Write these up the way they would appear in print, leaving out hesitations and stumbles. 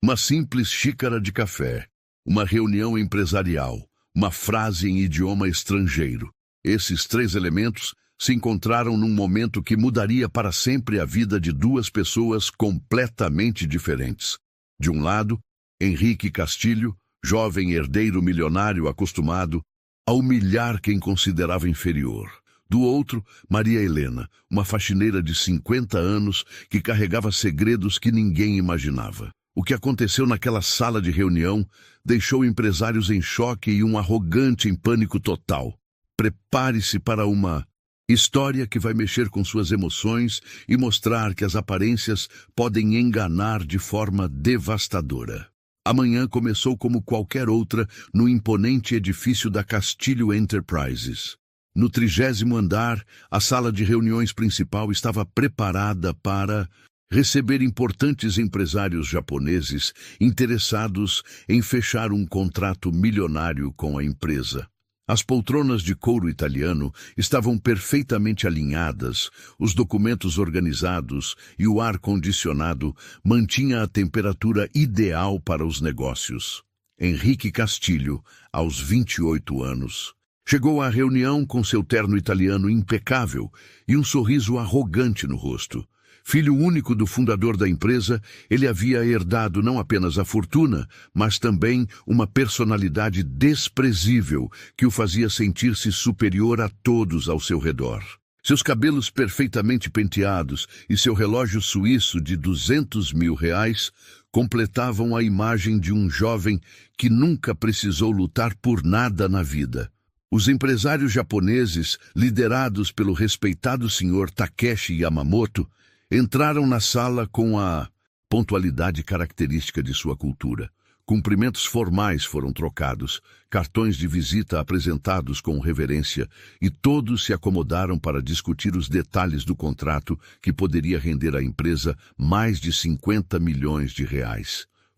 Uma simples xícara de café, uma reunião empresarial, uma frase em idioma estrangeiro. Esses três elementos se encontraram num momento que mudaria para sempre a vida de duas pessoas completamente diferentes. De um lado, Henrique Castilho, jovem herdeiro milionário acostumado a humilhar quem considerava inferior. Do outro, Maria Helena, uma faxineira de 50 anos que carregava segredos que ninguém imaginava. O que aconteceu naquela sala de reunião deixou empresários em choque e um arrogante em pânico total. Prepare-se para uma história que vai mexer com suas emoções e mostrar que as aparências podem enganar de forma devastadora. Amanhã começou como qualquer outra no imponente edifício da Castilho Enterprises. No 30º andar, a sala de reuniões principal estava preparada para receber importantes empresários japoneses interessados em fechar um contrato milionário com a empresa. As poltronas de couro italiano estavam perfeitamente alinhadas, os documentos organizados e o ar-condicionado mantinha a temperatura ideal para os negócios. Henrique Castilho, aos 28 anos, chegou à reunião com seu terno italiano impecável e um sorriso arrogante no rosto. Filho único do fundador da empresa, ele havia herdado não apenas a fortuna, mas também uma personalidade desprezível que o fazia sentir-se superior a todos ao seu redor. Seus cabelos perfeitamente penteados e seu relógio suíço de R$200 mil completavam a imagem de um jovem que nunca precisou lutar por nada na vida. Os empresários japoneses, liderados pelo respeitado Sr. Takeshi Yamamoto, entraram na sala com a pontualidade característica de sua cultura. Cumprimentos formais foram trocados, cartões de visita apresentados com reverência, e todos se acomodaram para discutir os detalhes do contrato que poderia render à empresa mais de R$50 milhões.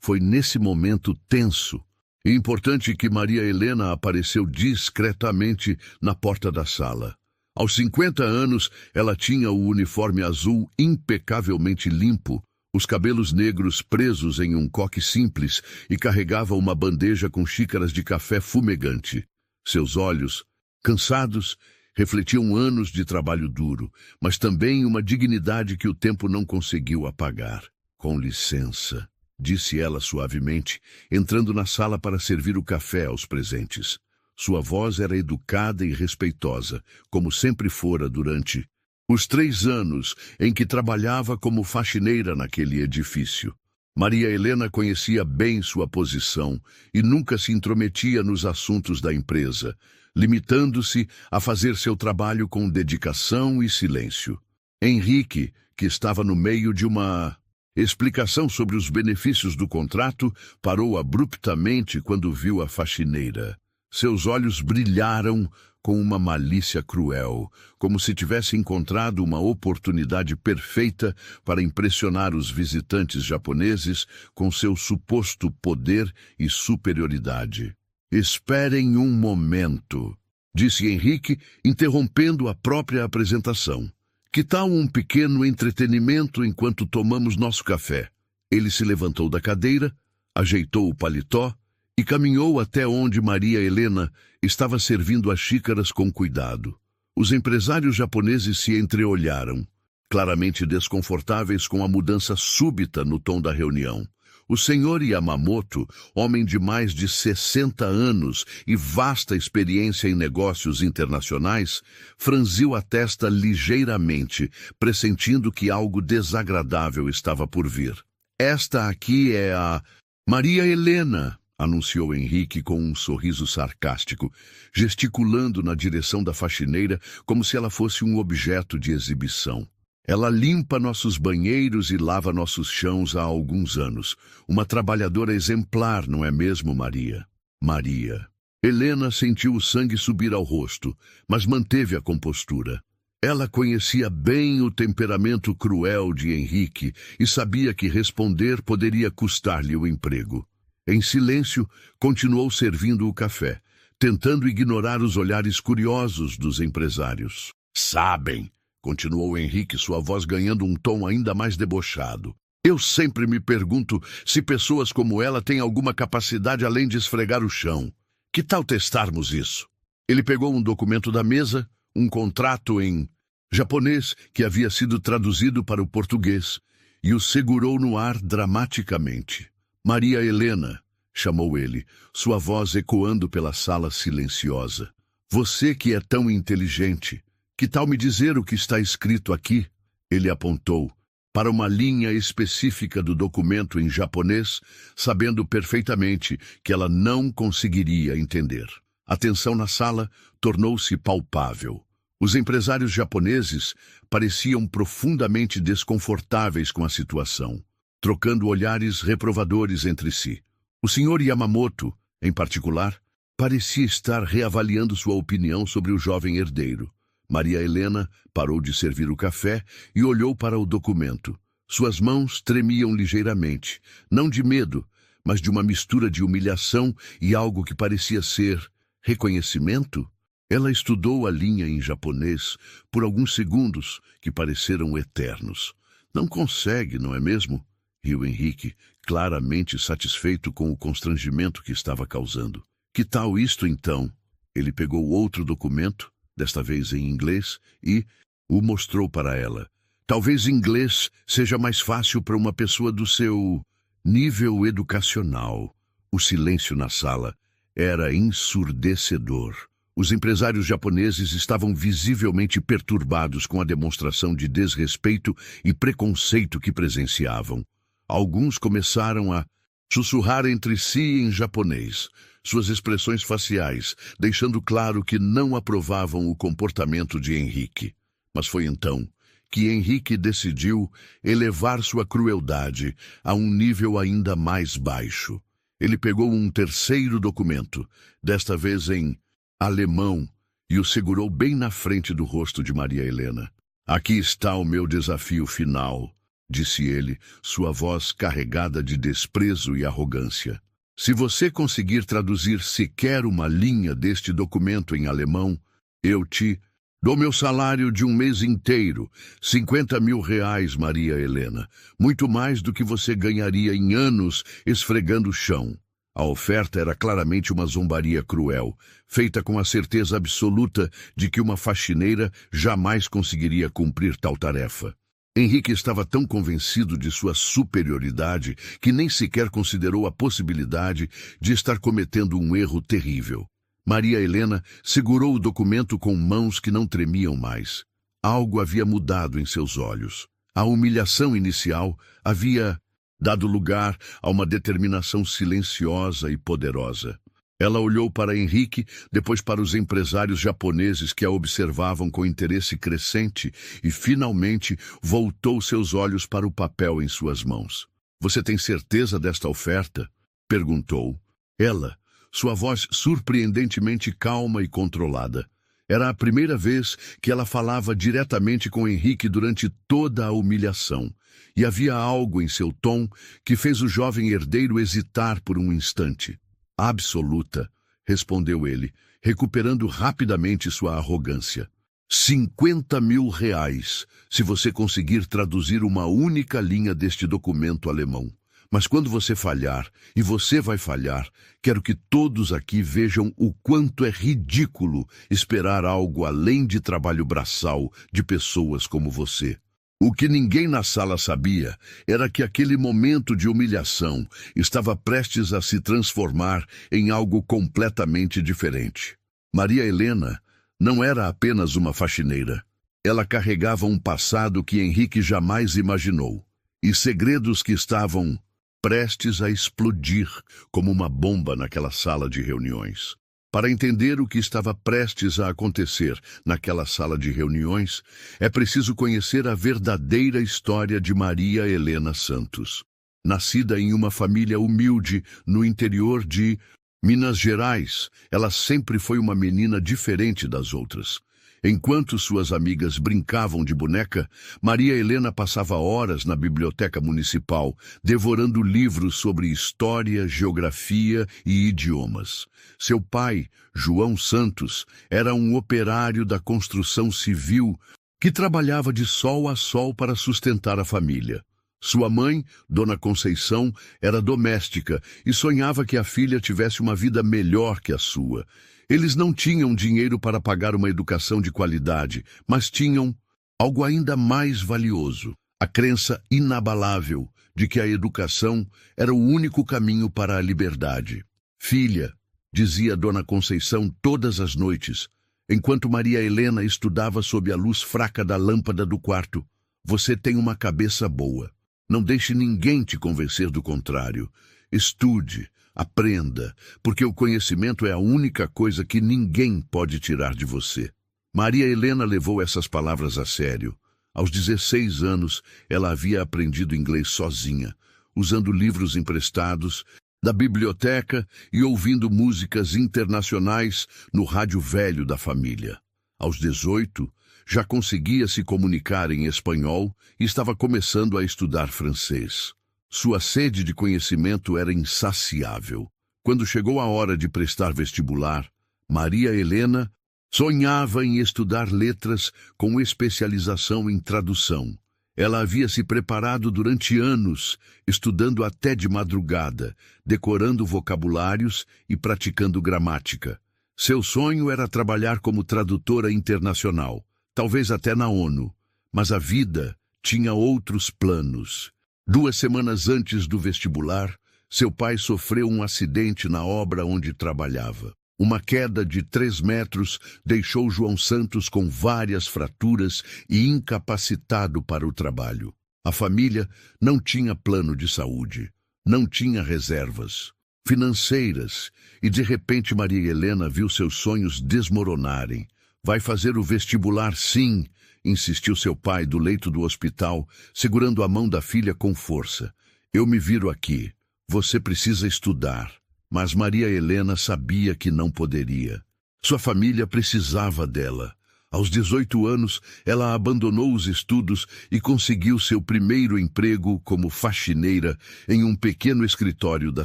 Foi nesse momento tenso e importante que Maria Helena apareceu discretamente na porta da sala. Aos 50 anos, ela tinha o uniforme azul impecavelmente limpo, os cabelos negros presos em um coque simples e carregava uma bandeja com xícaras de café fumegante. Seus olhos, cansados, refletiam anos de trabalho duro, mas também uma dignidade que o tempo não conseguiu apagar. "Com licença", disse ela suavemente, entrando na sala para servir o café aos presentes. Sua voz era educada e respeitosa, como sempre fora durante os 3 anos em que trabalhava como faxineira naquele edifício. Maria Helena conhecia bem sua posição e nunca se intrometia nos assuntos da empresa, limitando-se a fazer seu trabalho com dedicação e silêncio. Henrique, que estava no meio de uma explicação sobre os benefícios do contrato, parou abruptamente quando viu a faxineira. Seus olhos brilharam com uma malícia cruel, como se tivesse encontrado uma oportunidade perfeita para impressionar os visitantes japoneses com seu suposto poder e superioridade. "Esperem um momento", disse Henrique, interrompendo a própria apresentação. "Que tal um pequeno entretenimento enquanto tomamos nosso café?" Ele se levantou da cadeira, ajeitou o paletó e caminhou até onde Maria Helena estava servindo as xícaras com cuidado. Os empresários japoneses se entreolharam, claramente desconfortáveis com a mudança súbita no tom da reunião. O Sr. Yamamoto, homem de mais de 60 anos e vasta experiência em negócios internacionais, franziu a testa ligeiramente, pressentindo que algo desagradável estava por vir. "Esta aqui é a Maria Helena", anunciou Henrique com um sorriso sarcástico, gesticulando na direção da faxineira como se ela fosse um objeto de exibição. "Ela limpa nossos banheiros e lava nossos chãos há alguns anos. Uma trabalhadora exemplar, não é mesmo, Maria?" Maria Helena sentiu o sangue subir ao rosto, mas manteve a compostura. Ela conhecia bem o temperamento cruel de Henrique e sabia que responder poderia custar-lhe o emprego. Em silêncio, continuou servindo o café, tentando ignorar os olhares curiosos dos empresários. "Sabem", continuou Henrique, sua voz ganhando um tom ainda mais debochado, Eu sempre me pergunto se pessoas como ela têm alguma capacidade além de esfregar o chão. Que tal testarmos isso? Ele pegou um documento da mesa, um contrato em japonês que havia sido traduzido para o português, e o segurou no ar dramaticamente. Maria Helena, chamou ele, sua voz ecoando pela sala silenciosa. Você que é tão inteligente, que tal me dizer o que está escrito aqui? Ele apontou para uma linha específica do documento em japonês, sabendo perfeitamente que ela não conseguiria entender. A tensão na sala tornou-se palpável. Os empresários japoneses pareciam profundamente desconfortáveis com a situação, trocando olhares reprovadores entre si. O Sr. Yamamoto, em particular, parecia estar reavaliando sua opinião sobre o jovem herdeiro. Maria Helena parou de servir o café e olhou para o documento. Suas mãos tremiam ligeiramente, não de medo, mas de uma mistura de humilhação e algo que parecia ser reconhecimento. Ela estudou a linha em japonês por alguns segundos que pareceram eternos. Não consegue, não é mesmo? Riu Henrique, claramente satisfeito com o constrangimento que estava causando. Que tal isto, então? Ele pegou outro documento, desta vez em inglês, e o mostrou para ela. Talvez inglês seja mais fácil para uma pessoa do seu nível educacional. O silêncio na sala era ensurdecedor. Os empresários japoneses estavam visivelmente perturbados com a demonstração de desrespeito e preconceito que presenciavam. Alguns começaram a sussurrar entre si em japonês, suas expressões faciais, deixando claro que não aprovavam o comportamento de Henrique. Mas foi então que Henrique decidiu elevar sua crueldade a um nível ainda mais baixo. Ele pegou um terceiro documento, desta vez em alemão, e o segurou bem na frente do rosto de Maria Helena. Aqui está o meu desafio final, disse ele, sua voz carregada de desprezo e arrogância. Se você conseguir traduzir sequer uma linha deste documento em alemão, eu te dou meu salário de um mês inteiro, 50 mil reais, Maria Helena, muito mais do que você ganharia em anos esfregando o chão. A oferta era claramente uma zombaria cruel, feita com a certeza absoluta de que uma faxineira jamais conseguiria cumprir tal tarefa. Henrique estava tão convencido de sua superioridade que nem sequer considerou a possibilidade de estar cometendo um erro terrível. Maria Helena segurou o documento com mãos que não tremiam mais. Algo havia mudado em seus olhos. A humilhação inicial havia dado lugar a uma determinação silenciosa e poderosa. Ela olhou para Henrique, depois para os empresários japoneses que a observavam com interesse crescente e, finalmente, voltou seus olhos para o papel em suas mãos. Você tem certeza desta oferta? Perguntou. Ela, sua voz surpreendentemente calma e controlada. Era a primeira vez que ela falava diretamente com Henrique durante toda a humilhação, e havia algo em seu tom que fez o jovem herdeiro hesitar por um instante. Absoluta, respondeu ele, recuperando rapidamente sua arrogância. 50 mil reais, se você conseguir traduzir uma única linha deste documento alemão. Mas quando você falhar, e você vai falhar, quero que todos aqui vejam o quanto é ridículo esperar algo além de trabalho braçal de pessoas como você. O que ninguém na sala sabia era que aquele momento de humilhação estava prestes a se transformar em algo completamente diferente. Maria Helena não era apenas uma faxineira. Ela carregava um passado que Henrique jamais imaginou, e segredos que estavam prestes a explodir como uma bomba naquela sala de reuniões. Para entender o que estava prestes a acontecer naquela sala de reuniões, é preciso conhecer a verdadeira história de Maria Helena Santos. Nascida em uma família humilde no interior de Minas Gerais, ela sempre foi uma menina diferente das outras. Enquanto suas amigas brincavam de boneca, Maria Helena passava horas na biblioteca municipal, devorando livros sobre história, geografia e idiomas. Seu pai, João Santos, era um operário da construção civil que trabalhava de sol a sol para sustentar a família. Sua mãe, Dona Conceição, era doméstica e sonhava que a filha tivesse uma vida melhor que a sua. Eles não tinham dinheiro para pagar uma educação de qualidade, mas tinham algo ainda mais valioso: a crença inabalável de que a educação era o único caminho para a liberdade. Filha, dizia Dona Conceição todas as noites, enquanto Maria Helena estudava sob a luz fraca da lâmpada do quarto, você tem uma cabeça boa. Não deixe ninguém te convencer do contrário. Estude, aprenda, porque o conhecimento é a única coisa que ninguém pode tirar de você. Maria Helena levou essas palavras a sério. Aos 16 anos, ela havia aprendido inglês sozinha, usando livros emprestados da biblioteca e ouvindo músicas internacionais no rádio velho da família. Aos 18, já conseguia se comunicar em espanhol e estava começando a estudar francês. Sua sede de conhecimento era insaciável. Quando chegou a hora de prestar vestibular, Maria Helena sonhava em estudar letras com especialização em tradução. Ela havia se preparado durante anos, estudando até de madrugada, decorando vocabulários e praticando gramática. Seu sonho era trabalhar como tradutora internacional, talvez até na ONU, mas a vida tinha outros planos. 2 semanas antes do vestibular, seu pai sofreu um acidente na obra onde trabalhava. Uma queda de 3 metros deixou João Santos com várias fraturas e incapacitado para o trabalho. A família não tinha plano de saúde, não tinha reservas financeiras, e de repente Maria Helena viu seus sonhos desmoronarem. Vai fazer o vestibular, sim, insistiu seu pai do leito do hospital, segurando a mão da filha com força. Eu me viro aqui. Você precisa estudar. Mas Maria Helena sabia que não poderia. Sua família precisava dela. Aos 18 anos, ela abandonou os estudos e conseguiu seu primeiro emprego como faxineira em um pequeno escritório da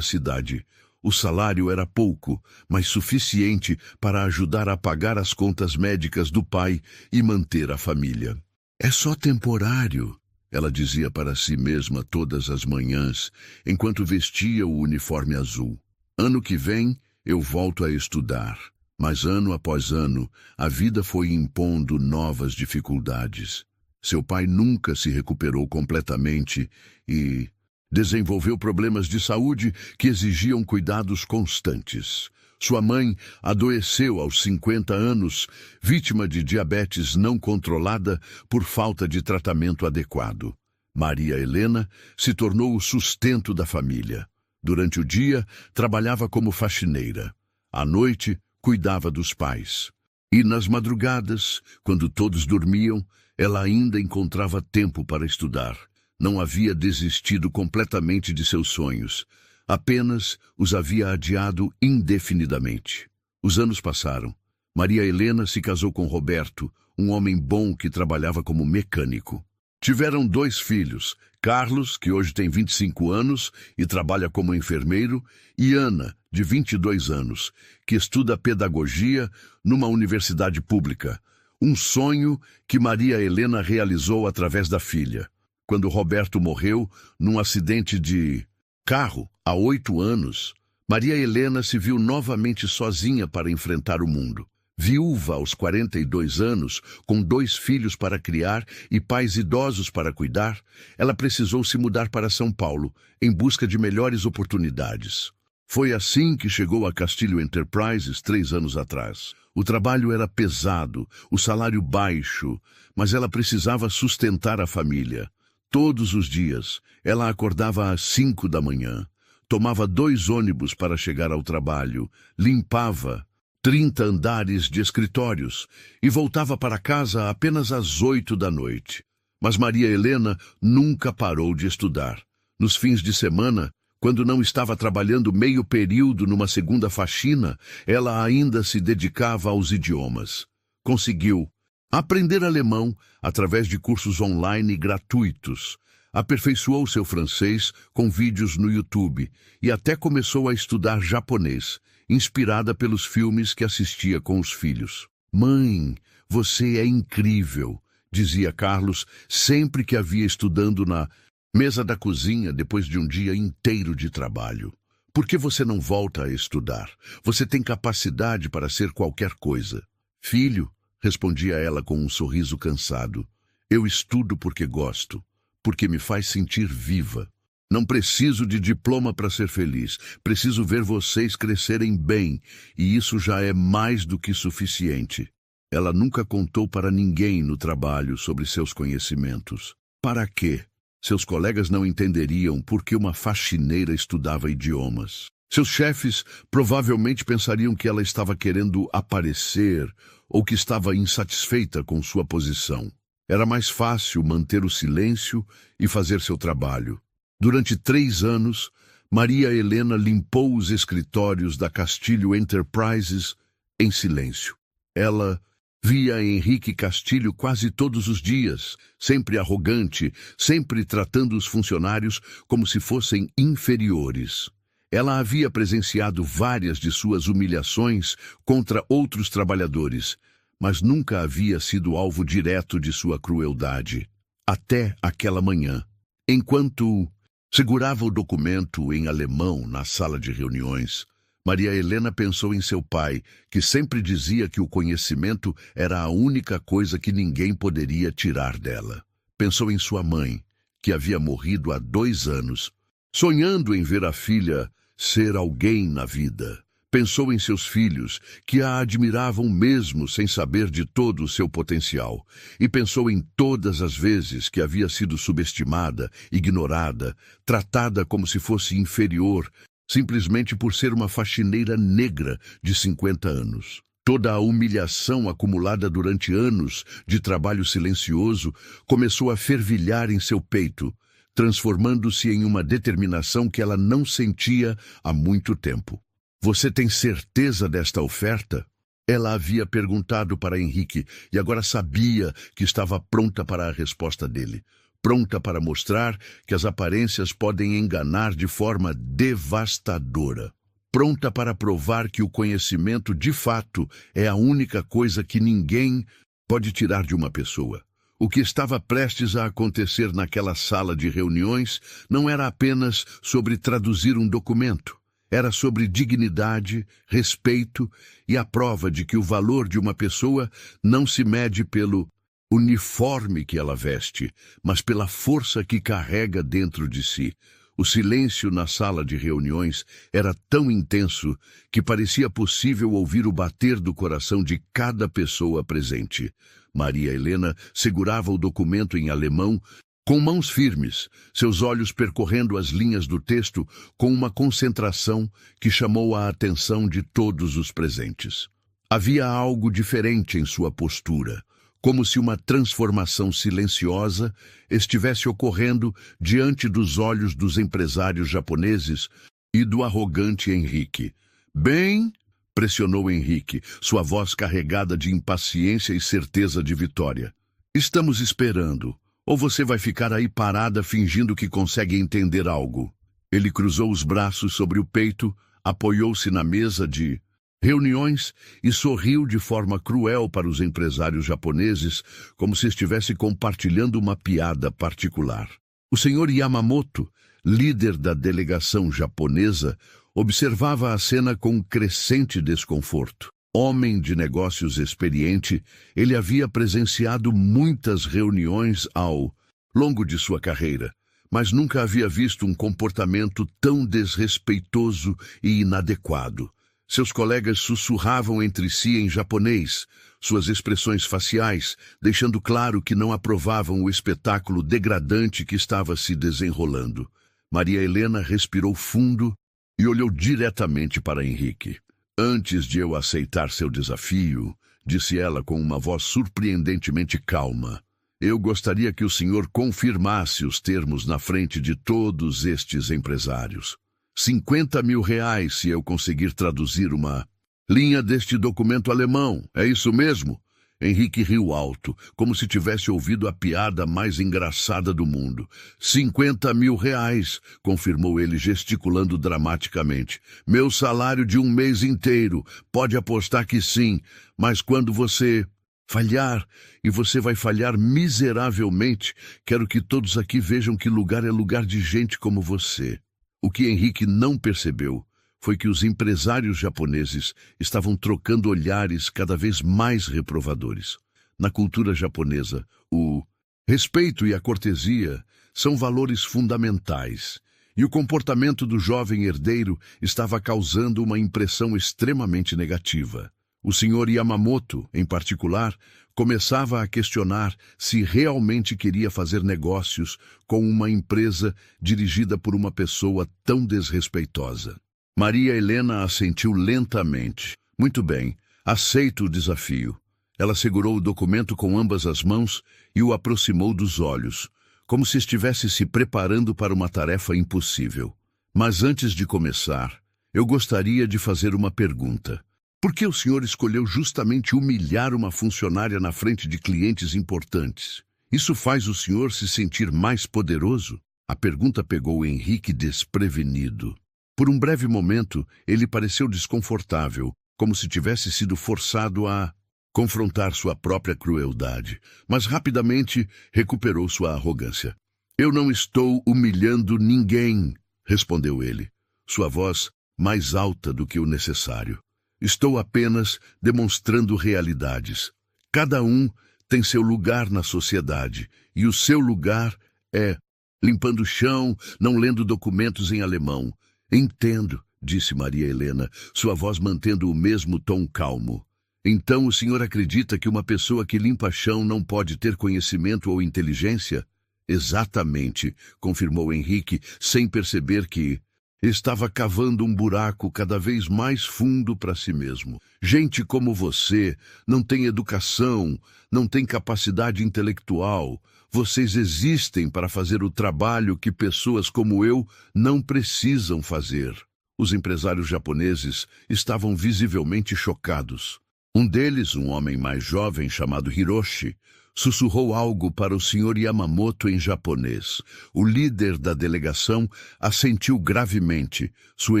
cidade. O salário era pouco, mas suficiente para ajudar a pagar as contas médicas do pai e manter a família. É só temporário, ela dizia para si mesma todas as manhãs, enquanto vestia o uniforme azul. Ano que vem, eu volto a estudar. Mas ano após ano, a vida foi impondo novas dificuldades. Seu pai nunca se recuperou completamente e desenvolveu problemas de saúde que exigiam cuidados constantes. Sua mãe adoeceu aos 50 anos, vítima de diabetes não controlada por falta de tratamento adequado. Maria Helena se tornou o sustento da família. Durante o dia, trabalhava como faxineira. À noite, cuidava dos pais. E nas madrugadas, quando todos dormiam, ela ainda encontrava tempo para estudar. Não havia desistido completamente de seus sonhos. Apenas os havia adiado indefinidamente. Os anos passaram. Maria Helena se casou com Roberto, um homem bom que trabalhava como mecânico. Tiveram 2 filhos, Carlos, que hoje tem 25 anos e trabalha como enfermeiro, e Ana, de 22 anos, que estuda pedagogia numa universidade pública. Um sonho que Maria Helena realizou através da filha. Quando Roberto morreu num acidente de carro há 8 anos, Maria Helena se viu novamente sozinha para enfrentar o mundo. Viúva aos 42 anos, com 2 filhos para criar e pais idosos para cuidar, ela precisou se mudar para São Paulo, em busca de melhores oportunidades. Foi assim que chegou a Castilho Enterprises 3 anos atrás. O trabalho era pesado, o salário baixo, mas ela precisava sustentar a família. Todos os dias, ela acordava às 5 da manhã, tomava 2 ônibus para chegar ao trabalho, limpava 30 andares de escritórios e voltava para casa apenas às 8 da noite. Mas Maria Helena nunca parou de estudar. Nos fins de semana, quando não estava trabalhando meio período numa segunda faxina, ela ainda se dedicava aos idiomas. Conseguiu aprender alemão através de cursos online gratuitos. Aperfeiçoou seu francês com vídeos no YouTube e até começou a estudar japonês, inspirada pelos filmes que assistia com os filhos. Mãe, você é incrível, dizia Carlos sempre que a via estudando na Mesa da cozinha depois de um dia inteiro de trabalho. Por que você não volta a estudar? Você tem capacidade para ser qualquer coisa. Filho, respondia ela com um sorriso cansado, eu estudo porque gosto, porque me faz sentir viva. Não preciso de diploma para ser feliz. Preciso ver vocês crescerem bem, e isso já é mais do que suficiente. Ela nunca contou para ninguém no trabalho sobre seus conhecimentos. Para quê? Seus colegas não entenderiam por que uma faxineira estudava idiomas. Seus chefes provavelmente pensariam que ela estava querendo aparecer ou que estava insatisfeita com sua posição. Era mais fácil manter o silêncio e fazer seu trabalho. Durante 3 anos, Maria Helena limpou os escritórios da Castilho Enterprises em silêncio. Ela via Henrique Castilho quase todos os dias, sempre arrogante, sempre tratando os funcionários como se fossem inferiores. Ela havia presenciado várias de suas humilhações contra outros trabalhadores, mas nunca havia sido alvo direto de sua crueldade. Até aquela manhã, enquanto segurava o documento em alemão na sala de reuniões, Maria Helena pensou em seu pai, que sempre dizia que o conhecimento era a única coisa que ninguém poderia tirar dela. Pensou em sua mãe, que havia morrido há 2 anos, sonhando em ver a filha ser alguém na vida. Pensou em seus filhos, que a admiravam mesmo sem saber de todo o seu potencial. E pensou em todas as vezes que havia sido subestimada, ignorada, tratada como se fosse inferior, simplesmente por ser uma faxineira negra de 50 anos. Toda a humilhação acumulada durante anos de trabalho silencioso começou a fervilhar em seu peito, transformando-se em uma determinação que ela não sentia há muito tempo. Você tem certeza desta oferta? Ela havia perguntado para Henrique e agora sabia que estava pronta para a resposta dele. Pronta para mostrar que as aparências podem enganar de forma devastadora. Pronta para provar que o conhecimento, de fato, é a única coisa que ninguém pode tirar de uma pessoa. O que estava prestes a acontecer naquela sala de reuniões não era apenas sobre traduzir um documento. Era sobre dignidade, respeito e a prova de que o valor de uma pessoa não se mede pelo uniforme que ela veste, mas pela força que carrega dentro de si. O silêncio na sala de reuniões era tão intenso que parecia possível ouvir o bater do coração de cada pessoa presente. Maria Helena segurava o documento em alemão com mãos firmes, seus olhos percorrendo as linhas do texto com uma concentração que chamou a atenção de todos os presentes. Havia algo diferente em sua postura, como se uma transformação silenciosa estivesse ocorrendo diante dos olhos dos empresários japoneses e do arrogante Henrique. Bem, pressionou Henrique, sua voz carregada de impaciência e certeza de vitória. Estamos esperando. Ou você vai ficar aí parada fingindo que consegue entender algo? Ele cruzou os braços sobre o peito, apoiou-se na mesa de reuniões e sorriu de forma cruel para os empresários japoneses, como se estivesse compartilhando uma piada particular. O senhor Yamamoto, líder da delegação japonesa, observava a cena com crescente desconforto. Homem de negócios experiente, ele havia presenciado muitas reuniões ao longo de sua carreira, mas nunca havia visto um comportamento tão desrespeitoso e inadequado. Seus colegas sussurravam entre si em japonês, suas expressões faciais, deixando claro que não aprovavam o espetáculo degradante que estava se desenrolando. Maria Helena respirou fundo e olhou diretamente para Henrique. Antes de eu aceitar seu desafio, disse ela com uma voz surpreendentemente calma, eu gostaria que o senhor confirmasse os termos na frente de todos estes empresários. 50 mil reais se eu conseguir traduzir uma linha deste documento alemão, é isso mesmo? Henrique riu alto, como se tivesse ouvido a piada mais engraçada do mundo. 50 mil reais, confirmou ele gesticulando dramaticamente. Meu salário de um mês inteiro, pode apostar que sim, mas quando você Falhar, e você vai falhar miseravelmente. Quero que todos aqui vejam que lugar é lugar de gente como você. O que Henrique não percebeu foi que os empresários japoneses estavam trocando olhares cada vez mais reprovadores. Na cultura japonesa, o respeito e a cortesia são valores fundamentais, e o comportamento do jovem herdeiro estava causando uma impressão extremamente negativa. O Sr. Yamamoto, em particular, começava a questionar se realmente queria fazer negócios com uma empresa dirigida por uma pessoa tão desrespeitosa. Maria Helena assentiu lentamente. Muito bem, aceito o desafio. Ela segurou o documento com ambas as mãos e o aproximou dos olhos, como se estivesse se preparando para uma tarefa impossível. Mas antes de começar, eu gostaria de fazer uma pergunta. Por que o senhor escolheu justamente humilhar uma funcionária na frente de clientes importantes? Isso faz o senhor se sentir mais poderoso? A pergunta pegou Henrique desprevenido. Por um breve momento, ele pareceu desconfortável, como se tivesse sido forçado a confrontar sua própria crueldade, mas rapidamente recuperou sua arrogância. Eu não estou humilhando ninguém, respondeu ele, sua voz mais alta do que o necessário. Estou apenas demonstrando realidades. Cada um tem seu lugar na sociedade, e o seu lugar é limpando o chão, não lendo documentos em alemão. Entendo, disse Maria Helena, sua voz mantendo o mesmo tom calmo. Então o senhor acredita que uma pessoa que limpa chão não pode ter conhecimento ou inteligência? Exatamente, confirmou Henrique, sem perceber que estava cavando um buraco cada vez mais fundo para si mesmo. Gente como você não tem educação, não tem capacidade intelectual. Vocês existem para fazer o trabalho que pessoas como eu não precisam fazer. Os empresários japoneses estavam visivelmente chocados. Um deles, um homem mais jovem chamado Hiroshi, sussurrou algo para o Sr. Yamamoto em japonês. O líder da delegação assentiu gravemente, sua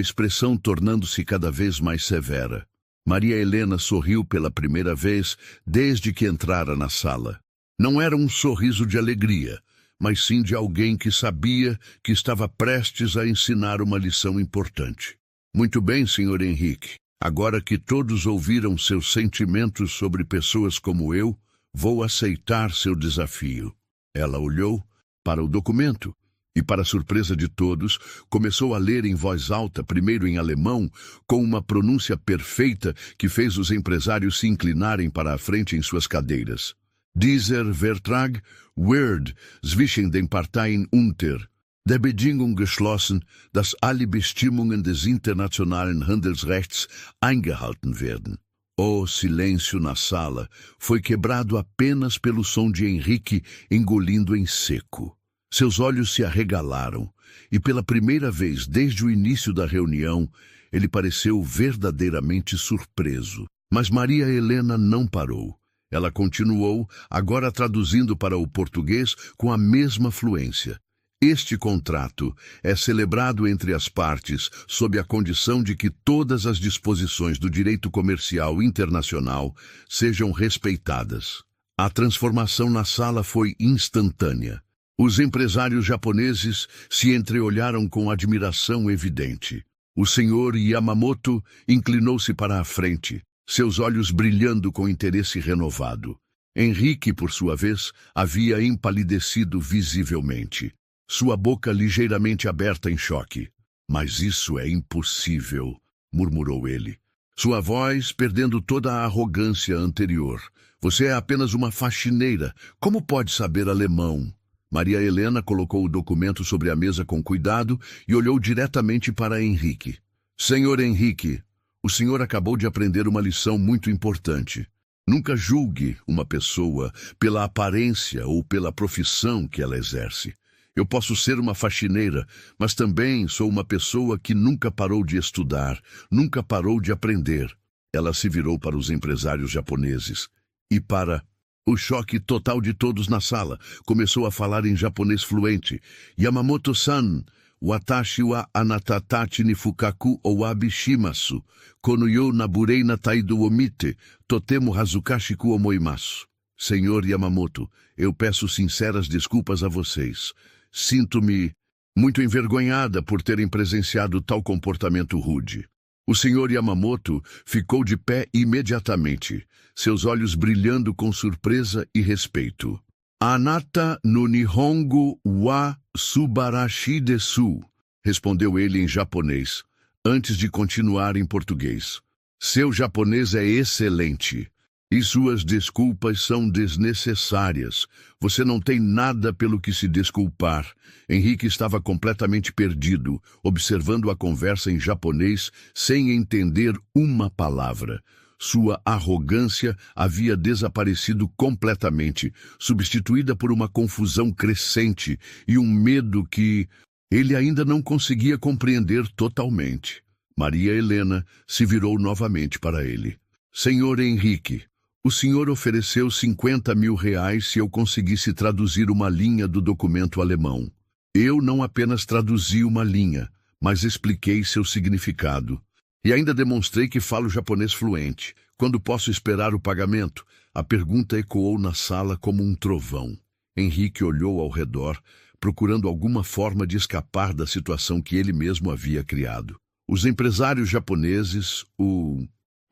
expressão tornando-se cada vez mais severa. Maria Helena sorriu pela primeira vez desde que entrara na sala. Não era um sorriso de alegria, mas sim de alguém que sabia que estava prestes a ensinar uma lição importante. Muito bem, Sr. Henrique. Agora que todos ouviram seus sentimentos sobre pessoas como eu, vou aceitar seu desafio. Ela olhou para o documento e, para surpresa de todos, começou a ler em voz alta, primeiro em alemão, com uma pronúncia perfeita que fez os empresários se inclinarem para a frente em suas cadeiras. Dieser Vertrag wird zwischen den Parteien unter der Bedingung geschlossen, dass alle Bestimmungen des internationalen Handelsrechts eingehalten werden. O silêncio na sala foi quebrado apenas pelo som de Henrique engolindo em seco. Seus olhos se arregalaram, e pela primeira vez desde o início da reunião, ele pareceu verdadeiramente surpreso. Mas Maria Helena não parou. Ela continuou, agora traduzindo para o português com a mesma fluência. Este contrato é celebrado entre as partes sob a condição de que todas as disposições do direito comercial internacional sejam respeitadas. A transformação na sala foi instantânea. Os empresários japoneses se entreolharam com admiração evidente. O senhor Yamamoto inclinou-se para a frente, seus olhos brilhando com interesse renovado. Henrique, por sua vez, havia empalidecido visivelmente. Sua boca ligeiramente aberta em choque. Mas isso é impossível, murmurou ele. Sua voz perdendo toda a arrogância anterior. Você é apenas uma faxineira. Como pode saber alemão? Maria Helena colocou o documento sobre a mesa com cuidado e olhou diretamente para Henrique. Senhor Henrique, o senhor acabou de aprender uma lição muito importante. Nunca julgue uma pessoa pela aparência ou pela profissão que ela exerce. Eu posso ser uma faxineira, mas também sou uma pessoa que nunca parou de estudar, nunca parou de aprender. Ela se virou para os empresários japoneses e, para o choque total de todos na sala, começou a falar em japonês fluente. Yamamoto-san, watashi wa anatatachi ni fukaku owabi shimasu, kono yo naburei natai do omite, totemo hazukashi ku omoimasu. Senhor Yamamoto, eu peço sinceras desculpas a vocês. Sinto-me muito envergonhada por terem presenciado tal comportamento rude. O senhor Yamamoto ficou de pé imediatamente, seus olhos brilhando com surpresa e respeito. Anata no Nihongo wa subarashi desu, respondeu ele em japonês, antes de continuar em português. Seu japonês é excelente. E suas desculpas são desnecessárias. Você não tem nada pelo que se desculpar. Henrique estava completamente perdido, observando a conversa em japonês sem entender uma palavra. Sua arrogância havia desaparecido completamente, substituída por uma confusão crescente e um medo que ele ainda não conseguia compreender totalmente. Maria Helena se virou novamente para ele. Senhor Henrique, o senhor ofereceu 50 mil reais se eu conseguisse traduzir uma linha do documento alemão. Eu não apenas traduzi uma linha, mas expliquei seu significado. E ainda demonstrei que falo japonês fluente. Quando posso esperar o pagamento? A pergunta ecoou na sala como um trovão. Henrique olhou ao redor, procurando alguma forma de escapar da situação que ele mesmo havia criado. Os empresários japoneses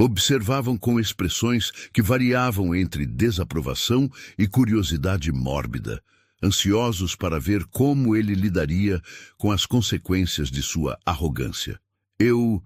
observavam com expressões que variavam entre desaprovação e curiosidade mórbida, ansiosos para ver como ele lidaria com as consequências de sua arrogância. Eu,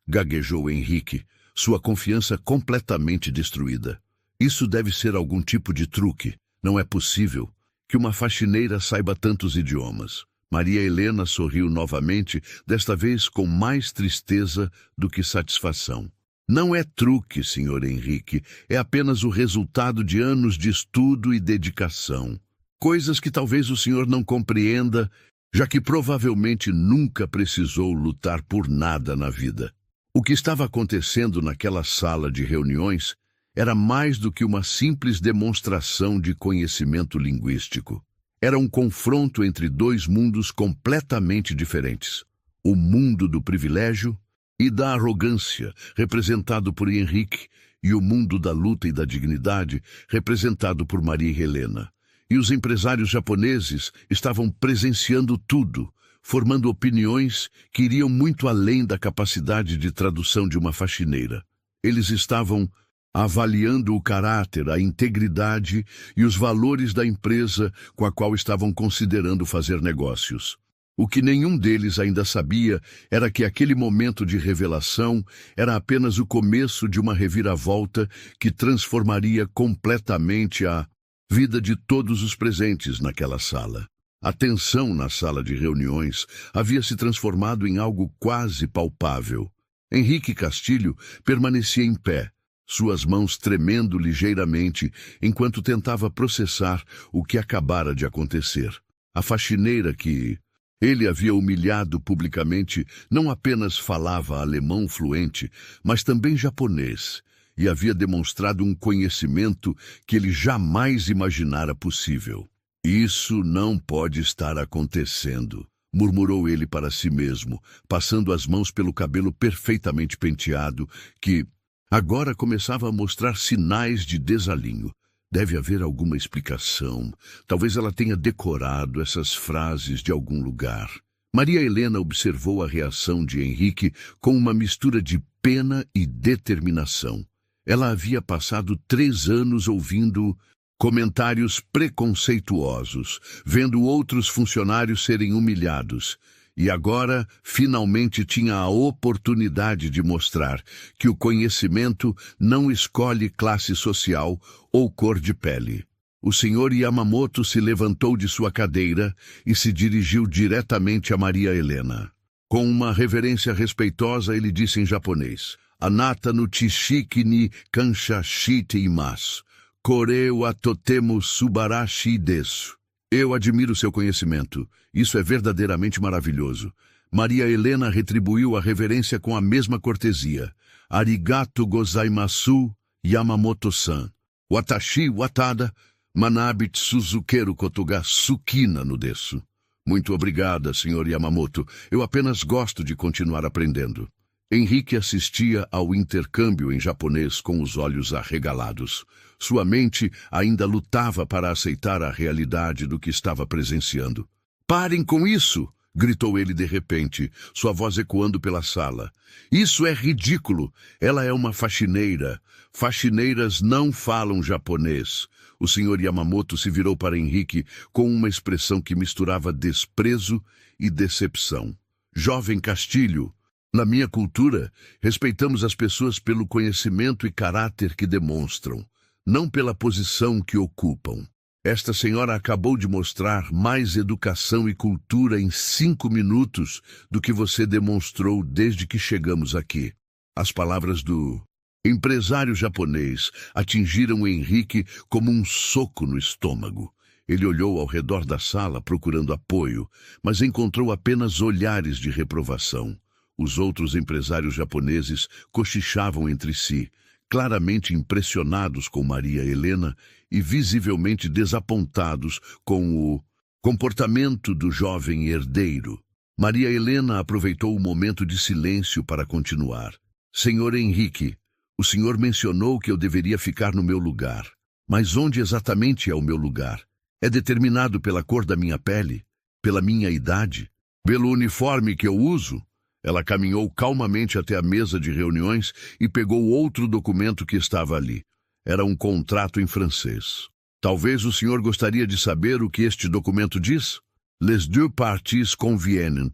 gaguejou Henrique, sua confiança completamente destruída. Isso deve ser algum tipo de truque. Não é possível que uma faxineira saiba tantos idiomas. Maria Helena sorriu novamente, desta vez com mais tristeza do que satisfação. Não é truque, senhor Henrique, é apenas o resultado de anos de estudo e dedicação. Coisas que talvez o senhor não compreenda, já que provavelmente nunca precisou lutar por nada na vida. O que estava acontecendo naquela sala de reuniões era mais do que uma simples demonstração de conhecimento linguístico. Era um confronto entre dois mundos completamente diferentes. O mundo do privilégio e da arrogância, representado por Henrique, e o mundo da luta e da dignidade, representado por Maria Helena. E os empresários japoneses estavam presenciando tudo, formando opiniões que iriam muito além da capacidade de tradução de uma faxineira. Eles estavam avaliando o caráter, a integridade e os valores da empresa com a qual estavam considerando fazer negócios. O que nenhum deles ainda sabia era que aquele momento de revelação era apenas o começo de uma reviravolta que transformaria completamente a vida de todos os presentes naquela sala. A tensão na sala de reuniões havia se transformado em algo quase palpável. Henrique Castilho permanecia em pé, suas mãos tremendo ligeiramente enquanto tentava processar o que acabara de acontecer. A faxineira que ele havia humilhado publicamente não apenas falava alemão fluente, mas também japonês, e havia demonstrado um conhecimento que ele jamais imaginara possível. Isso não pode estar acontecendo, murmurou ele para si mesmo, passando as mãos pelo cabelo perfeitamente penteado, que agora começava a mostrar sinais de desalinho. Deve haver alguma explicação. Talvez ela tenha decorado essas frases de algum lugar. Maria Helena observou a reação de Henrique com uma mistura de pena e determinação. Ela havia passado 3 anos ouvindo comentários preconceituosos, vendo outros funcionários serem humilhados, e agora finalmente tinha a oportunidade de mostrar que o conhecimento não escolhe classe social ou cor de pele. O senhor Yamamoto se levantou de sua cadeira e se dirigiu diretamente a Maria Helena. Com uma reverência respeitosa, ele disse em japonês: "Anata no chishiki ni kansha shite imasu. Kore wa totemo subarashi desu." Eu admiro seu conhecimento. Isso é verdadeiramente maravilhoso. Maria Helena retribuiu a reverência com a mesma cortesia. Arigato gozaimasu, Yamamoto-san. Watashi watada, manabit suzukeru koto ga sukina no desu. Muito obrigada, Sr. Yamamoto. Eu apenas gosto de continuar aprendendo. Henrique assistia ao intercâmbio em japonês com os olhos arregalados. Sua mente ainda lutava para aceitar a realidade do que estava presenciando. Parem com isso! Gritou ele de repente, sua voz ecoando pela sala. Isso é ridículo! Ela é uma faxineira. Faxineiras não falam japonês. O Sr. Yamamoto se virou para Henrique com uma expressão que misturava desprezo e decepção. Jovem Castilho, na minha cultura, respeitamos as pessoas pelo conhecimento e caráter que demonstram, não pela posição que ocupam. Esta senhora acabou de mostrar mais educação e cultura em 5 minutos do que você demonstrou desde que chegamos aqui. As palavras do empresário japonês atingiram Henrique como um soco no estômago. Ele olhou ao redor da sala procurando apoio, mas encontrou apenas olhares de reprovação. Os outros empresários japoneses cochichavam entre si, claramente impressionados com Maria Helena e visivelmente desapontados com o comportamento do jovem herdeiro. Maria Helena aproveitou o momento de silêncio para continuar. Senhor Henrique, o senhor mencionou que eu deveria ficar no meu lugar. Mas onde exatamente é o meu lugar? É determinado pela cor da minha pele? Pela minha idade? Pelo uniforme que eu uso? Ela caminhou calmamente até a mesa de reuniões e pegou outro documento que estava ali. Era um contrato em francês. Talvez o senhor gostaria de saber o que este documento diz? Les deux parties conviennent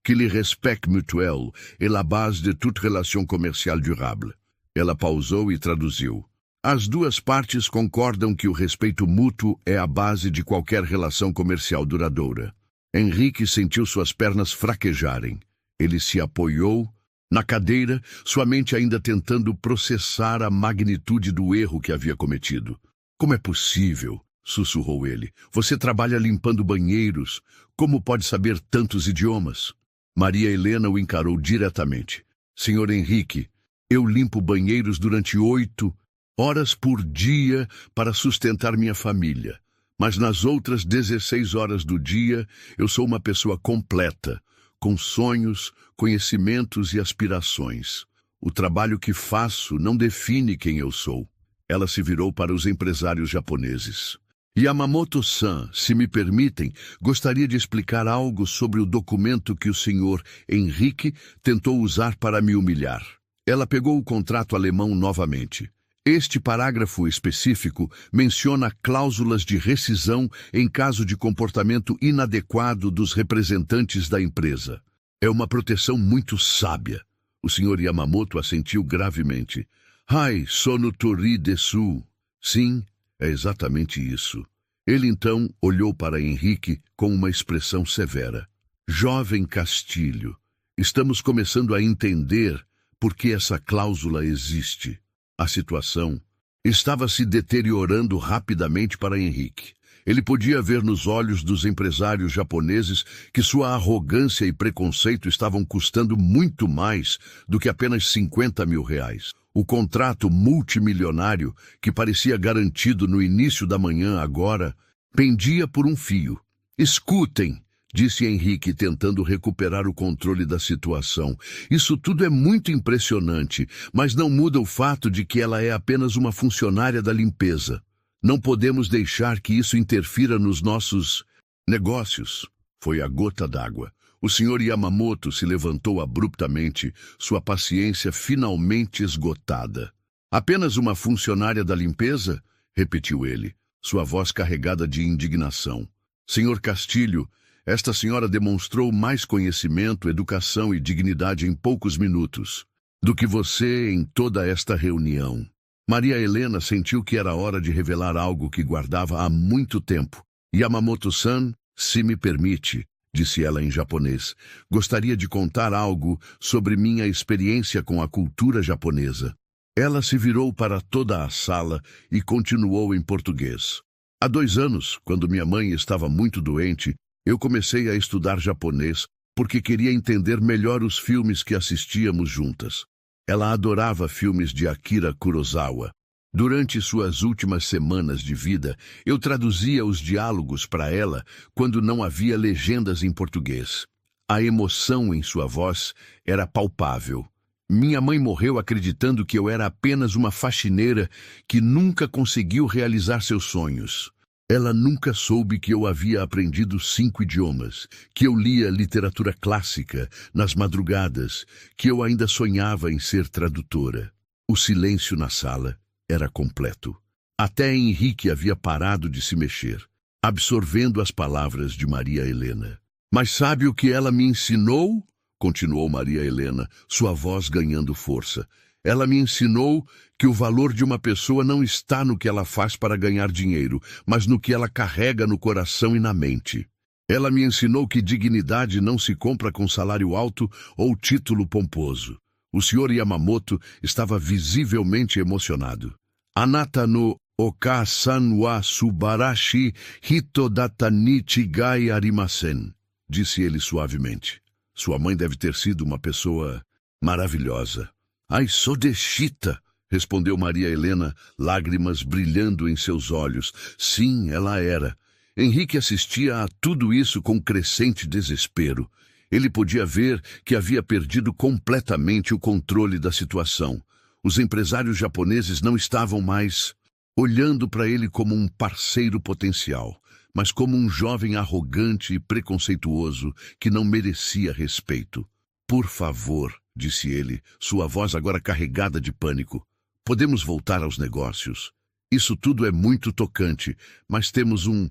que le respect mutuel est la base de toute relation commerciale durable. Ela pausou e traduziu. As duas partes concordam que o respeito mútuo é a base de qualquer relação comercial duradoura. Henrique sentiu suas pernas fraquejarem. Ele se apoiou na cadeira, sua mente ainda tentando processar a magnitude do erro que havia cometido. Como é possível? Sussurrou ele. Você trabalha limpando banheiros. Como pode saber tantos idiomas? Maria Helena o encarou diretamente. Senhor Henrique, eu limpo banheiros durante 8 horas por dia para sustentar minha família. Mas nas outras 16 horas do dia, eu sou uma pessoa completa, com sonhos, conhecimentos e aspirações. O trabalho que faço não define quem eu sou. Ela se virou para os empresários japoneses. Yamamoto-san, se me permitem, gostaria de explicar algo sobre o documento que o senhor Henrique tentou usar para me humilhar. Ela pegou o contrato alemão novamente. Este parágrafo específico menciona cláusulas de rescisão em caso de comportamento inadequado dos representantes da empresa. É uma proteção muito sábia. O Sr. Yamamoto assentiu gravemente. Hai, sono tori desu. Sim, é exatamente isso. Ele então olhou para Henrique com uma expressão severa. Jovem Castilho, estamos começando a entender por que essa cláusula existe. A situação estava se deteriorando rapidamente para Henrique. Ele podia ver nos olhos dos empresários japoneses que sua arrogância e preconceito estavam custando muito mais do que apenas 50 mil reais. O contrato multimilionário, que parecia garantido no início da manhã agora, pendia por um fio. Escutem, disse Henrique, tentando recuperar o controle da situação. Isso tudo é muito impressionante, mas não muda o fato de que ela é apenas uma funcionária da limpeza. Não podemos deixar que isso interfira nos nossos negócios. Foi a gota d'água. O Sr. Yamamoto se levantou abruptamente, sua paciência finalmente esgotada. Apenas uma funcionária da limpeza? Repetiu ele, sua voz carregada de indignação. Senhor Castilho, esta senhora demonstrou mais conhecimento, educação e dignidade em poucos minutos do que você em toda esta reunião. Maria Helena sentiu que era hora de revelar algo que guardava há muito tempo. Yamamoto-san, se me permite, disse ela em japonês, gostaria de contar algo sobre minha experiência com a cultura japonesa. Ela se virou para toda a sala e continuou em português. Há 2 anos, quando minha mãe estava muito doente, eu comecei a estudar japonês porque queria entender melhor os filmes que assistíamos juntas. Ela adorava filmes de Akira Kurosawa. Durante suas últimas semanas de vida, eu traduzia os diálogos para ela quando não havia legendas em português. A emoção em sua voz era palpável. Minha mãe morreu acreditando que eu era apenas uma faxineira que nunca conseguiu realizar seus sonhos. Ela nunca soube que eu havia aprendido 5 idiomas, que eu lia literatura clássica nas madrugadas, que eu ainda sonhava em ser tradutora. O silêncio na sala era completo. Até Henrique havia parado de se mexer, absorvendo as palavras de Maria Helena. Mas sabe o que ela me ensinou? Continuou Maria Helena, sua voz ganhando força. Ela me ensinou que o valor de uma pessoa não está no que ela faz para ganhar dinheiro, mas no que ela carrega no coração e na mente. Ela me ensinou que dignidade não se compra com salário alto ou título pomposo. O Sr. Yamamoto estava visivelmente emocionado. Anata no oka-san wa subarashi hito data ni chigai arimasen, disse ele suavemente. Sua mãe deve ter sido uma pessoa maravilhosa. Ai, Sodeshita, respondeu Maria Helena, lágrimas brilhando em seus olhos. Sim, ela era. Henrique assistia a tudo isso com crescente desespero. Ele podia ver que havia perdido completamente o controle da situação. Os empresários japoneses não estavam mais olhando para ele como um parceiro potencial, mas como um jovem arrogante e preconceituoso que não merecia respeito. Por favor, disse ele, sua voz agora carregada de pânico. Podemos voltar aos negócios. Isso tudo é muito tocante, mas temos um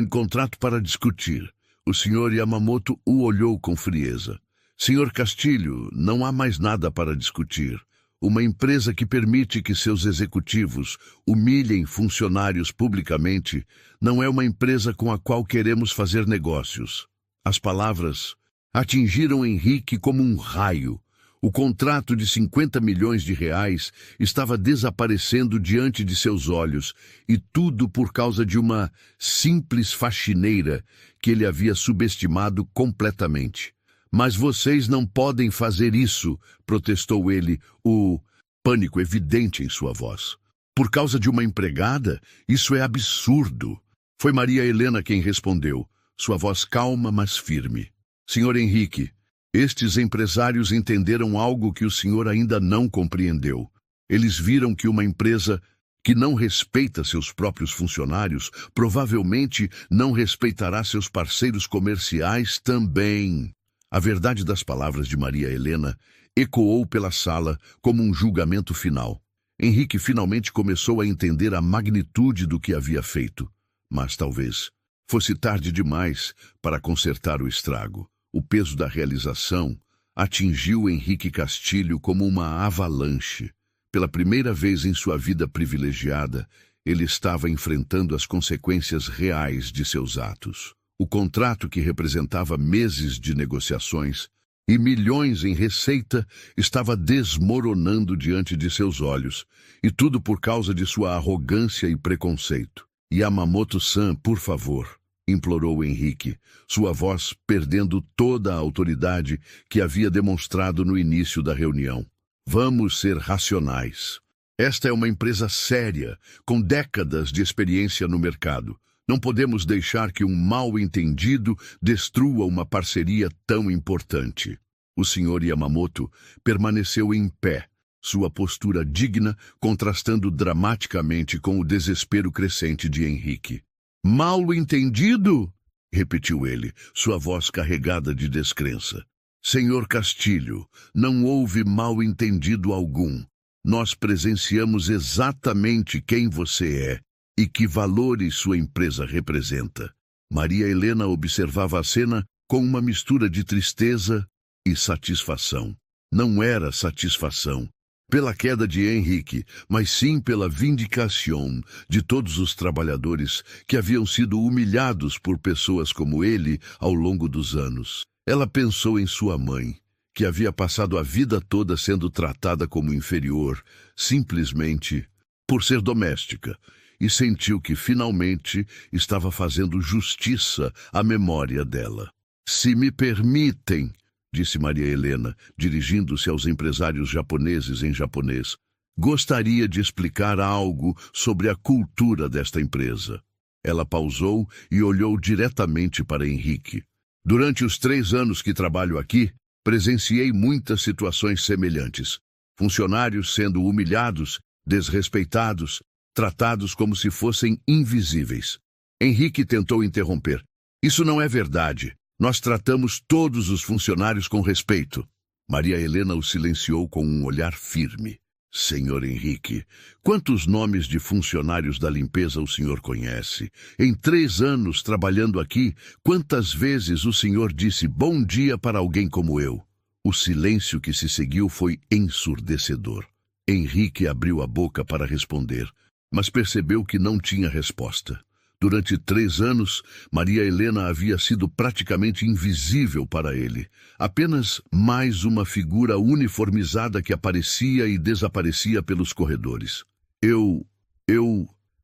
contrato para discutir. O Sr. Yamamoto o olhou com frieza. Sr. Castilho, não há mais nada para discutir. Uma empresa que permite que seus executivos humilhem funcionários publicamente não é uma empresa com a qual queremos fazer negócios. As palavras atingiram Henrique como um raio. O contrato de 50 milhões de reais estava desaparecendo diante de seus olhos, e tudo por causa de uma simples faxineira que ele havia subestimado completamente. Mas vocês não podem fazer isso, protestou ele, o pânico evidente em sua voz. Por causa de uma empregada? Isso é absurdo. Foi Maria Helena quem respondeu, sua voz calma, mas firme. Senhor Henrique, estes empresários entenderam algo que o senhor ainda não compreendeu. Eles viram que uma empresa que não respeita seus próprios funcionários provavelmente não respeitará seus parceiros comerciais também. A verdade das palavras de Maria Helena ecoou pela sala como um julgamento final. Henrique finalmente começou a entender a magnitude do que havia feito, mas talvez fosse tarde demais para consertar o estrago. O peso da realização atingiu Henrique Castilho como uma avalanche. Pela primeira vez em sua vida privilegiada, ele estava enfrentando as consequências reais de seus atos. O contrato que representava meses de negociações e milhões em receita estava desmoronando diante de seus olhos, e tudo por causa de sua arrogância e preconceito. Yamamoto-san, por favor, implorou Henrique, sua voz perdendo toda a autoridade que havia demonstrado no início da reunião. Vamos ser racionais. Esta é uma empresa séria, com décadas de experiência no mercado. Não podemos deixar que um mal-entendido destrua uma parceria tão importante. O Sr. Yamamoto permaneceu em pé, sua postura digna contrastando dramaticamente com o desespero crescente de Henrique. Mal-entendido? Repetiu ele, sua voz carregada de descrença. Senhor Castilho, não houve mal-entendido algum. Nós presenciamos exatamente quem você é e que valores sua empresa representa. Maria Helena observava a cena com uma mistura de tristeza e satisfação. Não era satisfação pela queda de Henrique, mas sim pela vindicação de todos os trabalhadores que haviam sido humilhados por pessoas como ele ao longo dos anos. Ela pensou em sua mãe, que havia passado a vida toda sendo tratada como inferior, simplesmente por ser doméstica, e sentiu que finalmente estava fazendo justiça à memória dela. Se me permitem, disse Maria Helena, dirigindo-se aos empresários japoneses em japonês, Gostaria de explicar algo sobre a cultura desta empresa. Ela pausou e olhou diretamente para Henrique. Durante os 3 anos que trabalho aqui, presenciei muitas situações semelhantes. Funcionários sendo humilhados, desrespeitados, tratados como se fossem invisíveis. Henrique tentou interromper. Isso não é verdade. Nós tratamos todos os funcionários com respeito. Maria Helena o silenciou com um olhar firme. Senhor Henrique, quantos nomes de funcionários da limpeza o senhor conhece? Em 3 anos trabalhando aqui, quantas vezes o senhor disse bom dia para alguém como eu? O silêncio que se seguiu foi ensurdecedor. Henrique abriu a boca para responder, mas percebeu que não tinha resposta. Durante 3 anos, Maria Helena havia sido praticamente invisível para ele. Apenas mais uma figura uniformizada que aparecia e desaparecia pelos corredores. Eu...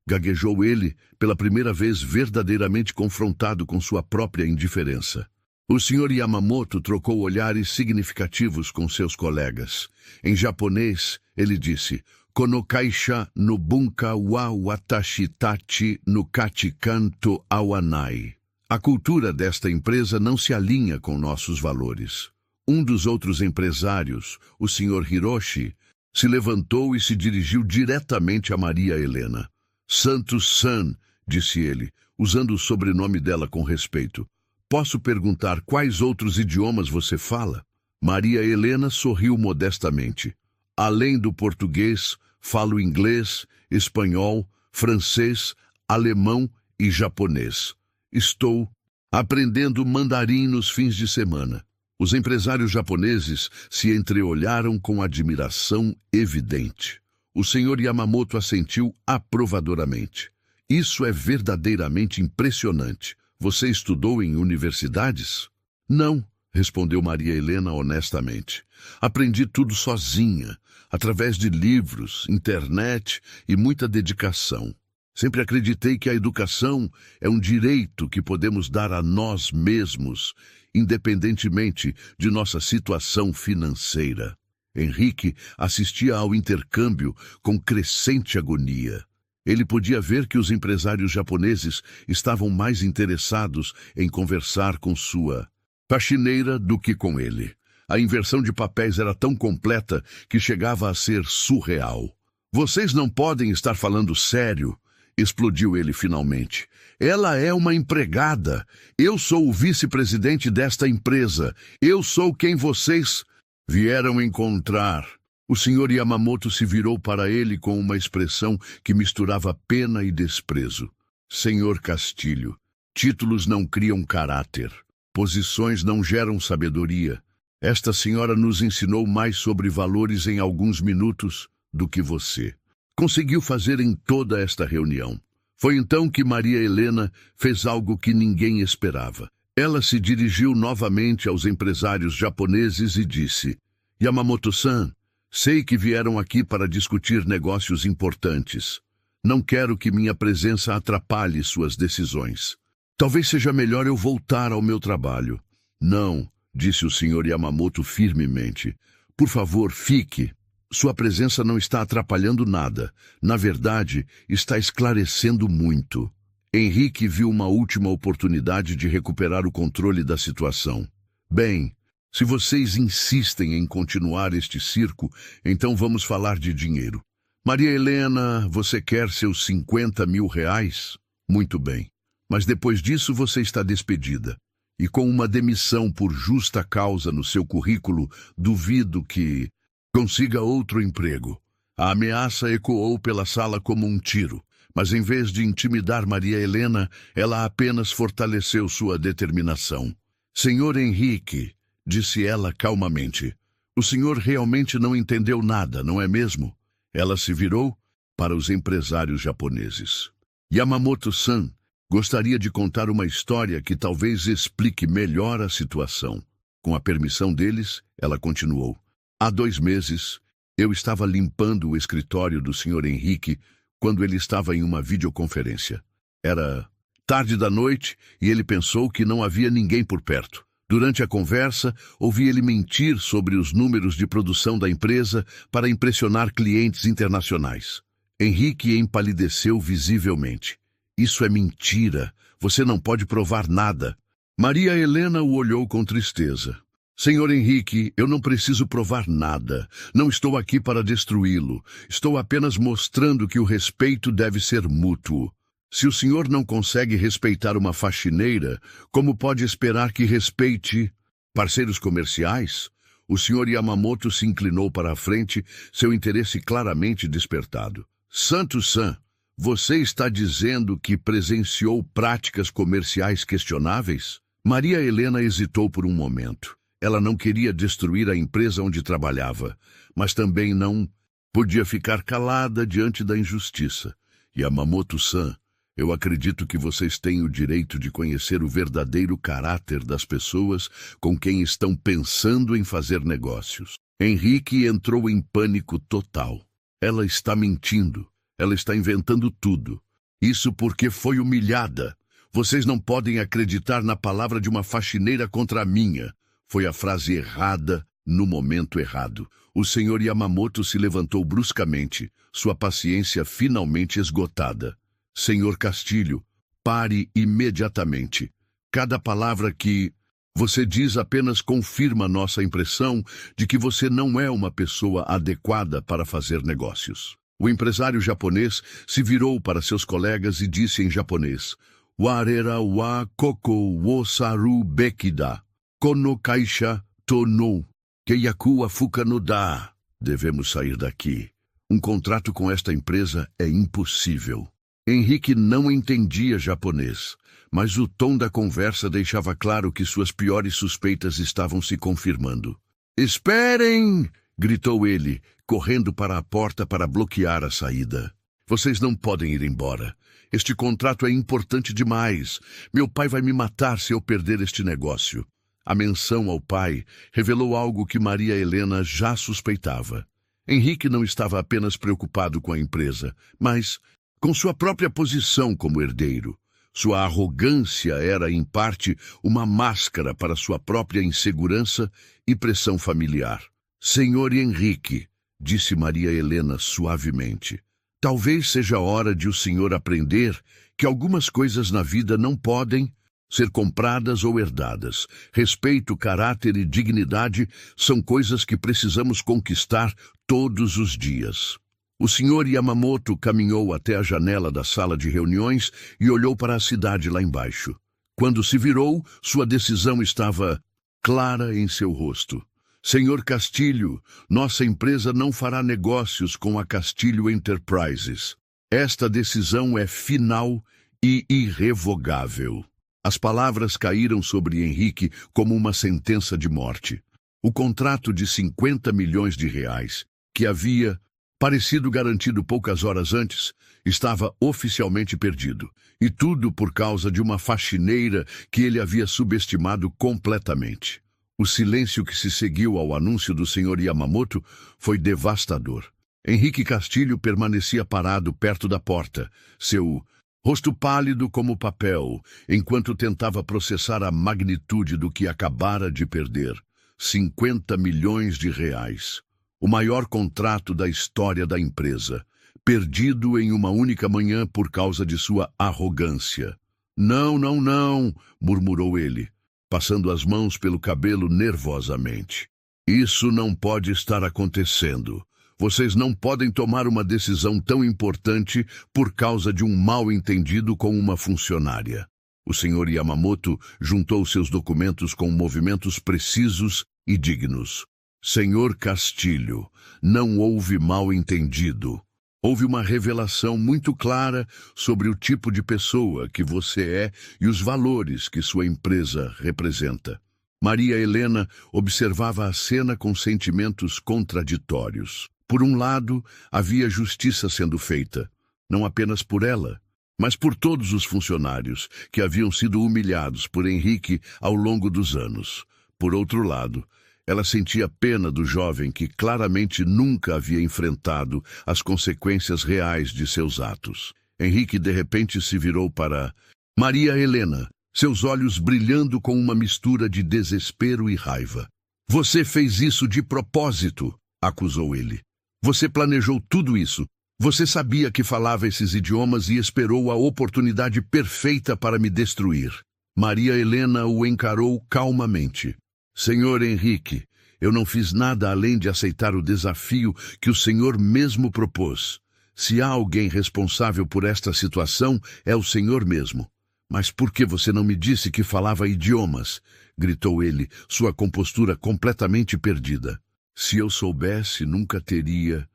gaguejou ele, pela primeira vez verdadeiramente confrontado com sua própria indiferença. O Sr. Yamamoto trocou olhares significativos com seus colegas. Em japonês, ele disse: Kono kaisha no bunka wa watashi tachi no kachi kanto awanai. A cultura desta empresa não se alinha com nossos valores. Um dos outros empresários, o Sr. Hiroshi, se levantou e se dirigiu diretamente a Maria Helena. Santos-san, disse ele, usando o sobrenome dela com respeito. Posso perguntar quais outros idiomas você fala? Maria Helena sorriu modestamente. Além do português, falo inglês, espanhol, francês, alemão e japonês. Estou aprendendo mandarim nos fins de semana. Os empresários japoneses se entreolharam com admiração evidente. O Sr. Yamamoto assentiu aprovadoramente. Isso é verdadeiramente impressionante. Você estudou em universidades? Não, respondeu Maria Helena honestamente. Aprendi tudo sozinha, através de livros, internet e muita dedicação. Sempre acreditei que a educação é um direito que podemos dar a nós mesmos, independentemente de nossa situação financeira. Henrique assistia ao intercâmbio com crescente agonia. Ele podia ver que os empresários japoneses estavam mais interessados em conversar com sua faxineira do que com ele. A inversão de papéis era tão completa que chegava a ser surreal. Vocês não podem estar falando sério, explodiu ele finalmente. Ela é uma empregada. Eu sou o vice-presidente desta empresa. Eu sou quem vocês vieram encontrar. O Sr. Yamamoto se virou para ele com uma expressão que misturava pena e desprezo. Senhor Castilho, títulos não criam caráter. Posições não geram sabedoria. Esta senhora nos ensinou mais sobre valores em alguns minutos do que você conseguiu fazer em toda esta reunião. Foi então que Maria Helena fez algo que ninguém esperava. Ela se dirigiu novamente aos empresários japoneses e disse: Yamamoto-san, sei que vieram aqui para discutir negócios importantes. Não quero que minha presença atrapalhe suas decisões. Talvez seja melhor eu voltar ao meu trabalho. Não, disse o Sr. Yamamoto firmemente. Por favor, fique. Sua presença não está atrapalhando nada. Na verdade, está esclarecendo muito. Henrique viu uma última oportunidade de recuperar o controle da situação. Bem, se vocês insistem em continuar este circo, então vamos falar de dinheiro. Maria Helena, você quer seus 50 mil reais? Muito bem. Mas depois disso você está despedida. E com uma demissão por justa causa no seu currículo, duvido que consiga outro emprego. A ameaça ecoou pela sala como um tiro, mas em vez de intimidar Maria Helena, ela apenas fortaleceu sua determinação. Senhor Henrique, disse ela calmamente, o senhor realmente não entendeu nada, não é mesmo? Ela se virou para os empresários japoneses. Yamamoto-san, gostaria de contar uma história que talvez explique melhor a situação. Com a permissão deles, ela continuou. Há 2 meses, eu estava limpando o escritório do Sr. Henrique quando ele estava em uma videoconferência. Era tarde da noite e ele pensou que não havia ninguém por perto. Durante a conversa, ouvi ele mentir sobre os números de produção da empresa para impressionar clientes internacionais. Henrique empalideceu visivelmente. Isso é mentira. Você não pode provar nada. Maria Helena o olhou com tristeza. Senhor Henrique, eu não preciso provar nada. Não estou aqui para destruí-lo. Estou apenas mostrando que o respeito deve ser mútuo. Se o senhor não consegue respeitar uma faxineira, como pode esperar que respeite parceiros comerciais? O senhor Yamamoto se inclinou para a frente, seu interesse claramente despertado. Santo-san, você está dizendo que presenciou práticas comerciais questionáveis? Maria Helena hesitou por um momento. Ela não queria destruir a empresa onde trabalhava, mas também não podia ficar calada diante da injustiça. Yamamoto-san, eu acredito que vocês têm o direito de conhecer o verdadeiro caráter das pessoas com quem estão pensando em fazer negócios. Henrique entrou em pânico total. Ela está mentindo. Ela está inventando tudo. Isso porque foi humilhada. Vocês não podem acreditar na palavra de uma faxineira contra a minha. Foi a frase errada no momento errado. O senhor Yamamoto se levantou bruscamente, sua paciência finalmente esgotada. Senhor Castilho, pare imediatamente. Cada palavra que você diz apenas confirma nossa impressão de que você não é uma pessoa adequada para fazer negócios. O empresário japonês se virou para seus colegas e disse em japonês: Warera wa koko wo saru bekida. Kono kaisha to no keiyaku wa fuka no da. Devemos sair daqui. Um contrato com esta empresa é impossível. Henrique não entendia japonês, mas o tom da conversa deixava claro que suas piores suspeitas estavam se confirmando. Esperem! Gritou ele, correndo para a porta para bloquear a saída. Vocês não podem ir embora. Este contrato é importante demais. Meu pai vai me matar se eu perder este negócio. A menção ao pai revelou algo que Maria Helena já suspeitava. Henrique não estava apenas preocupado com a empresa, mas com sua própria posição como herdeiro. Sua arrogância era, em parte, uma máscara para sua própria insegurança e pressão familiar. Senhor Henrique, disse Maria Helena suavemente, talvez seja hora de o senhor aprender que algumas coisas na vida não podem ser compradas ou herdadas. Respeito, caráter e dignidade são coisas que precisamos conquistar todos os dias. O senhor Yamamoto caminhou até a janela da sala de reuniões e olhou para a cidade lá embaixo. Quando se virou, sua decisão estava clara em seu rosto. Senhor Castilho, nossa empresa não fará negócios com a Castilho Enterprises. Esta decisão é final e irrevogável. As palavras caíram sobre Henrique como uma sentença de morte. O contrato de 50 milhões de reais, que havia parecido garantido poucas horas antes, estava oficialmente perdido. E tudo por causa de uma faxineira que ele havia subestimado completamente. O silêncio que se seguiu ao anúncio do senhor Yamamoto foi devastador. Henrique Castilho permanecia parado perto da porta, seu rosto pálido como papel, enquanto tentava processar a magnitude do que acabara de perder. 50 milhões de reais. O maior contrato da história da empresa, perdido em uma única manhã por causa de sua arrogância. Não, não, não, murmurou ele, passando as mãos pelo cabelo nervosamente. Isso não pode estar acontecendo. Vocês não podem tomar uma decisão tão importante por causa de um mal-entendido com uma funcionária. O senhor Yamamoto juntou seus documentos com movimentos precisos e dignos. Senhor Castilho, não houve mal-entendido. Houve uma revelação muito clara sobre o tipo de pessoa que você é e os valores que sua empresa representa. Maria Helena observava a cena com sentimentos contraditórios. Por um lado, havia justiça sendo feita, não apenas por ela, mas por todos os funcionários que haviam sido humilhados por Henrique ao longo dos anos. Por outro lado, ela sentia pena do jovem que claramente nunca havia enfrentado as consequências reais de seus atos. Henrique de repente se virou para Maria Helena. seus olhos brilhando com uma mistura de desespero e raiva. Você fez isso de propósito, acusou ele. Você planejou tudo isso. Você sabia que falava esses idiomas e esperou a oportunidade perfeita para me destruir. Maria Helena o encarou calmamente. Senhor Henrique, eu não fiz nada além de aceitar o desafio que o senhor mesmo propôs. Se há alguém responsável por esta situação, é o senhor mesmo. Mas por que você não me disse que falava idiomas? Gritou ele, sua compostura completamente perdida. Se eu soubesse, nunca teria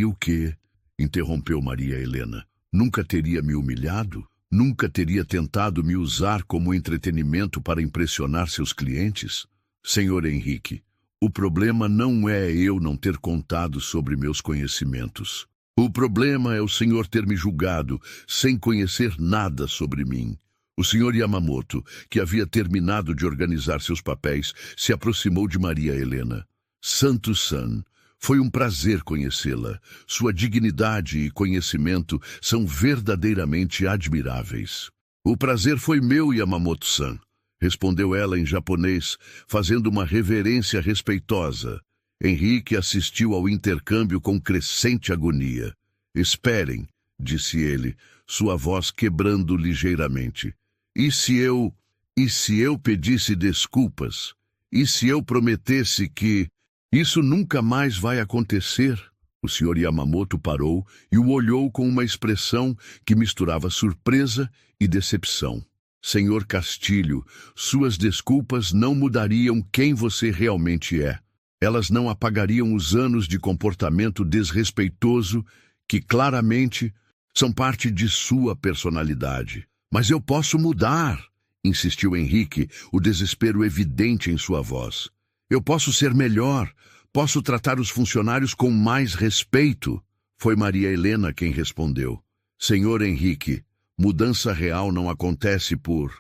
o quê? Interrompeu Maria Helena. Nunca teria me humilhado? Nunca teria tentado me usar como entretenimento para impressionar seus clientes? Senhor Henrique, o problema não é eu não ter contado sobre meus conhecimentos. O problema é o senhor ter me julgado sem conhecer nada sobre mim. O senhor Yamamoto, que havia terminado de organizar seus papéis, se aproximou de Maria Helena. Santo-san, foi um prazer conhecê-la. Sua dignidade e conhecimento são verdadeiramente admiráveis. O prazer foi meu, Yamamoto-san, respondeu ela em japonês, fazendo uma reverência respeitosa. Henrique assistiu ao intercâmbio com crescente agonia. Esperem, disse ele, sua voz quebrando ligeiramente. E se eu pedisse desculpas? E se eu prometesse que isso nunca mais vai acontecer? O senhor Yamamoto parou e o olhou com uma expressão que misturava surpresa e decepção. Senhor Castilho, suas desculpas não mudariam quem você realmente é. Elas não apagariam os anos de comportamento desrespeitoso que claramente são parte de sua personalidade. Mas eu posso mudar, insistiu Henrique, o desespero evidente em sua voz. Eu posso ser melhor, posso tratar os funcionários com mais respeito. Foi Maria Helena quem respondeu. Senhor Henrique, mudança real não acontece por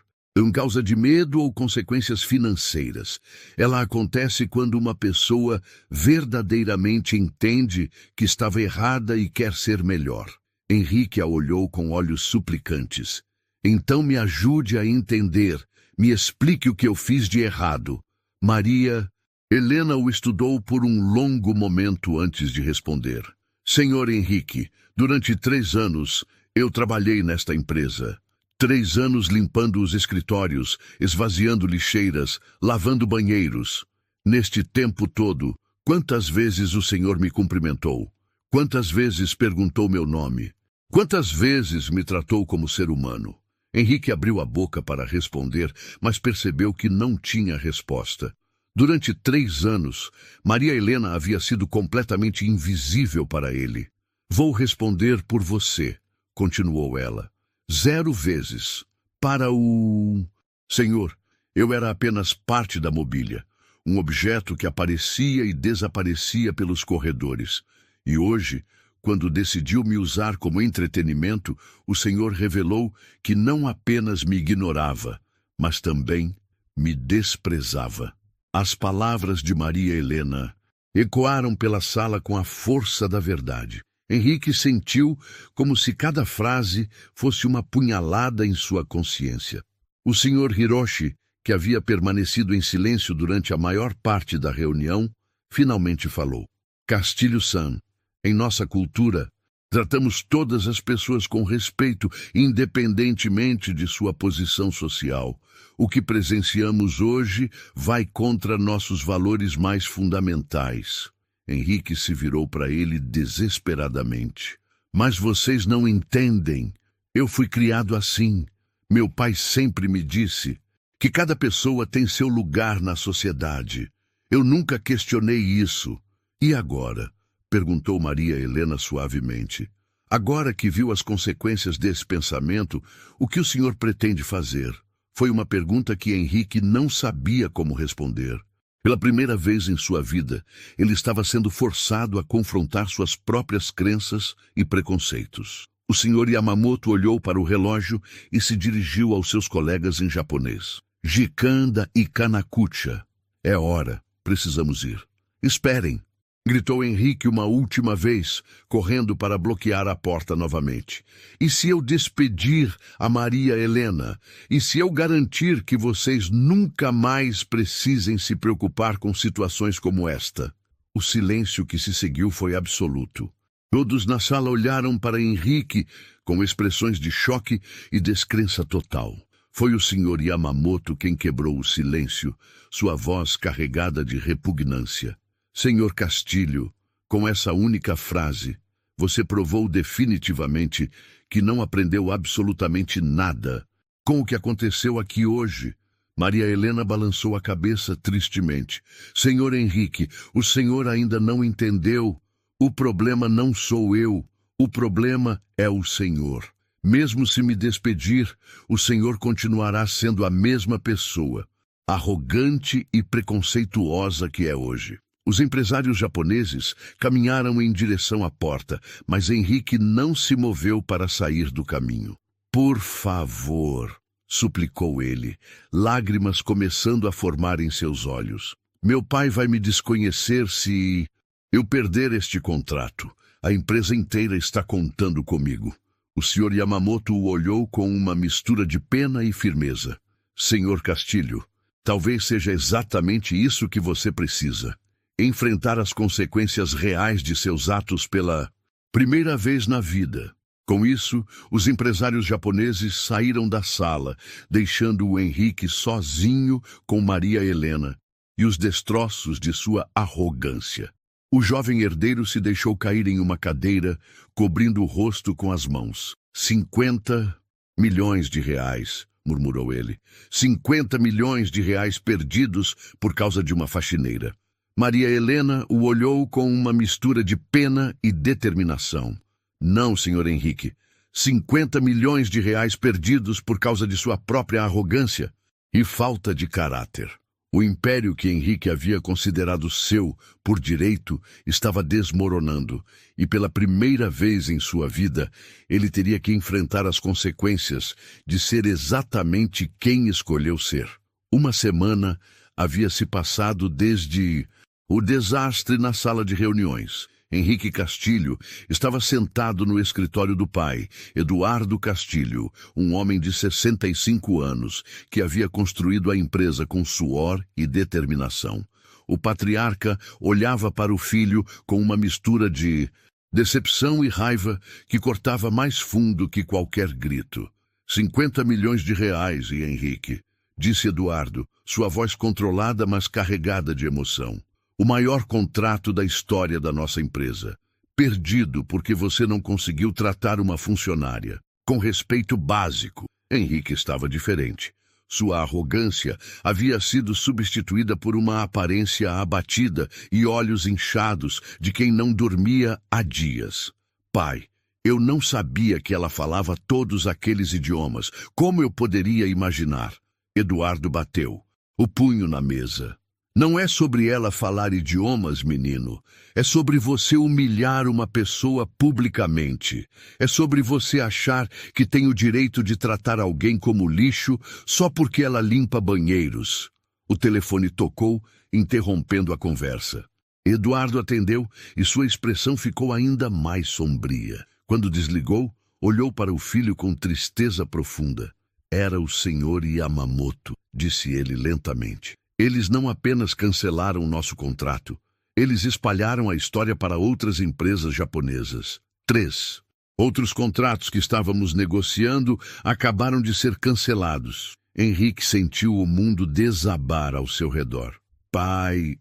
causa de medo ou consequências financeiras. Ela acontece quando uma pessoa verdadeiramente entende que estava errada e quer ser melhor. Henrique a olhou com olhos suplicantes. Então me ajude a entender. Me explique o que eu fiz de errado. Maria Helena o estudou por um longo momento antes de responder. Senhor Henrique, durante 3 anos eu trabalhei nesta empresa. 3 anos limpando os escritórios, esvaziando lixeiras, lavando banheiros. Neste tempo todo, quantas vezes o senhor me cumprimentou? Quantas vezes perguntou meu nome? Quantas vezes me tratou como ser humano? Henrique abriu a boca para responder, mas percebeu que não tinha resposta. Durante 3 anos, Maria Helena havia sido completamente invisível para ele. Vou responder por você, continuou ela. 0 vezes. Para o... Senhor, eu era apenas parte da mobília, um objeto que aparecia e desaparecia pelos corredores. E hoje, quando decidiu me usar como entretenimento, o Senhor revelou que não apenas me ignorava, mas também me desprezava. As palavras de Maria Helena ecoaram pela sala com a força da verdade. Henrique sentiu como se cada frase fosse uma punhalada em sua consciência. O senhor Hiroshi, que havia permanecido em silêncio durante a maior parte da reunião, finalmente falou. Castilho-san, em nossa cultura, tratamos todas as pessoas com respeito, independentemente de sua posição social. O que presenciamos hoje vai contra nossos valores mais fundamentais. Henrique se virou para ele desesperadamente. Mas vocês não entendem. Eu fui criado assim. Meu pai sempre me disse que cada pessoa tem seu lugar na sociedade. Eu nunca questionei isso. E agora? Perguntou Maria Helena suavemente. Agora que viu as consequências desse pensamento, o que o senhor pretende fazer? Foi uma pergunta que Henrique não sabia como responder. Pela primeira vez em sua vida, ele estava sendo forçado a confrontar suas próprias crenças e preconceitos. O senhor Yamamoto olhou para o relógio e se dirigiu aos seus colegas em japonês. Jikanda e Kanakucha. É hora. Precisamos ir. Esperem. gritou Henrique uma última vez, correndo para bloquear a porta novamente. E se eu despedir a Maria Helena? E se eu garantir que vocês nunca mais precisem se preocupar com situações como esta? O silêncio que se seguiu foi absoluto. Todos na sala olharam para Henrique com expressões de choque e descrença total. Foi o Sr. Yamamoto quem quebrou o silêncio, sua voz carregada de repugnância. Senhor Castilho, com essa única frase, você provou definitivamente que não aprendeu absolutamente nada com o que aconteceu aqui hoje. Maria Helena balançou a cabeça tristemente. Senhor Henrique, o senhor ainda não entendeu. O problema não sou eu, o problema é o senhor. Mesmo se me despedir, o senhor continuará sendo a mesma pessoa, arrogante e preconceituosa que é hoje. Os empresários japoneses caminharam em direção à porta, mas Henrique não se moveu para sair do caminho. Por favor, suplicou ele, lágrimas começando a formar em seus olhos. Meu pai vai me desconhecer se eu perder este contrato. A empresa inteira está contando comigo. O Sr. Yamamoto o olhou com uma mistura de pena e firmeza. Senhor Castilho, talvez seja exatamente isso que você precisa. Enfrentar as consequências reais de seus atos pela primeira vez na vida. Com isso, os empresários japoneses saíram da sala, deixando o Henrique sozinho com Maria Helena e os destroços de sua arrogância. O jovem herdeiro se deixou cair em uma cadeira, cobrindo o rosto com as mãos. 50 milhões de reais, murmurou ele. 50 milhões de reais perdidos por causa de uma faxineira. Maria Helena o olhou com uma mistura de pena e determinação. Não, senhor Henrique. 50 milhões de reais perdidos por causa de sua própria arrogância e falta de caráter. O império que Henrique havia considerado seu por direito estava desmoronando, e pela primeira vez em sua vida, ele teria que enfrentar as consequências de ser exatamente quem escolheu ser. Uma semana havia se passado desde o desastre na sala de reuniões. Henrique Castilho estava sentado no escritório do pai, Eduardo Castilho, um homem de 65 anos, que havia construído a empresa com suor e determinação. O patriarca olhava para o filho com uma mistura de decepção e raiva que cortava mais fundo que qualquer grito. 50 milhões de reais, e Henrique, disse Eduardo, sua voz controlada, mas carregada de emoção. O maior contrato da história da nossa empresa. Perdido porque você não conseguiu tratar uma funcionária com respeito básico. Henrique estava diferente. Sua arrogância havia sido substituída por uma aparência abatida e olhos inchados de quem não dormia há dias. Pai, eu não sabia que ela falava todos aqueles idiomas. Como eu poderia imaginar? Eduardo bateu o punho na mesa. Não é sobre ela falar idiomas, menino. É sobre você humilhar uma pessoa publicamente. É sobre você achar que tem o direito de tratar alguém como lixo só porque ela limpa banheiros. O telefone tocou, interrompendo a conversa. Eduardo atendeu e sua expressão ficou ainda mais sombria. Quando desligou, olhou para o filho com tristeza profunda. Era o Sr. Yamamoto, disse ele lentamente. Eles não apenas cancelaram nosso contrato, eles espalharam a história para outras empresas japonesas. 3. Outros contratos que estávamos negociando acabaram de ser cancelados. Henrique sentiu o mundo desabar ao seu redor. Pai,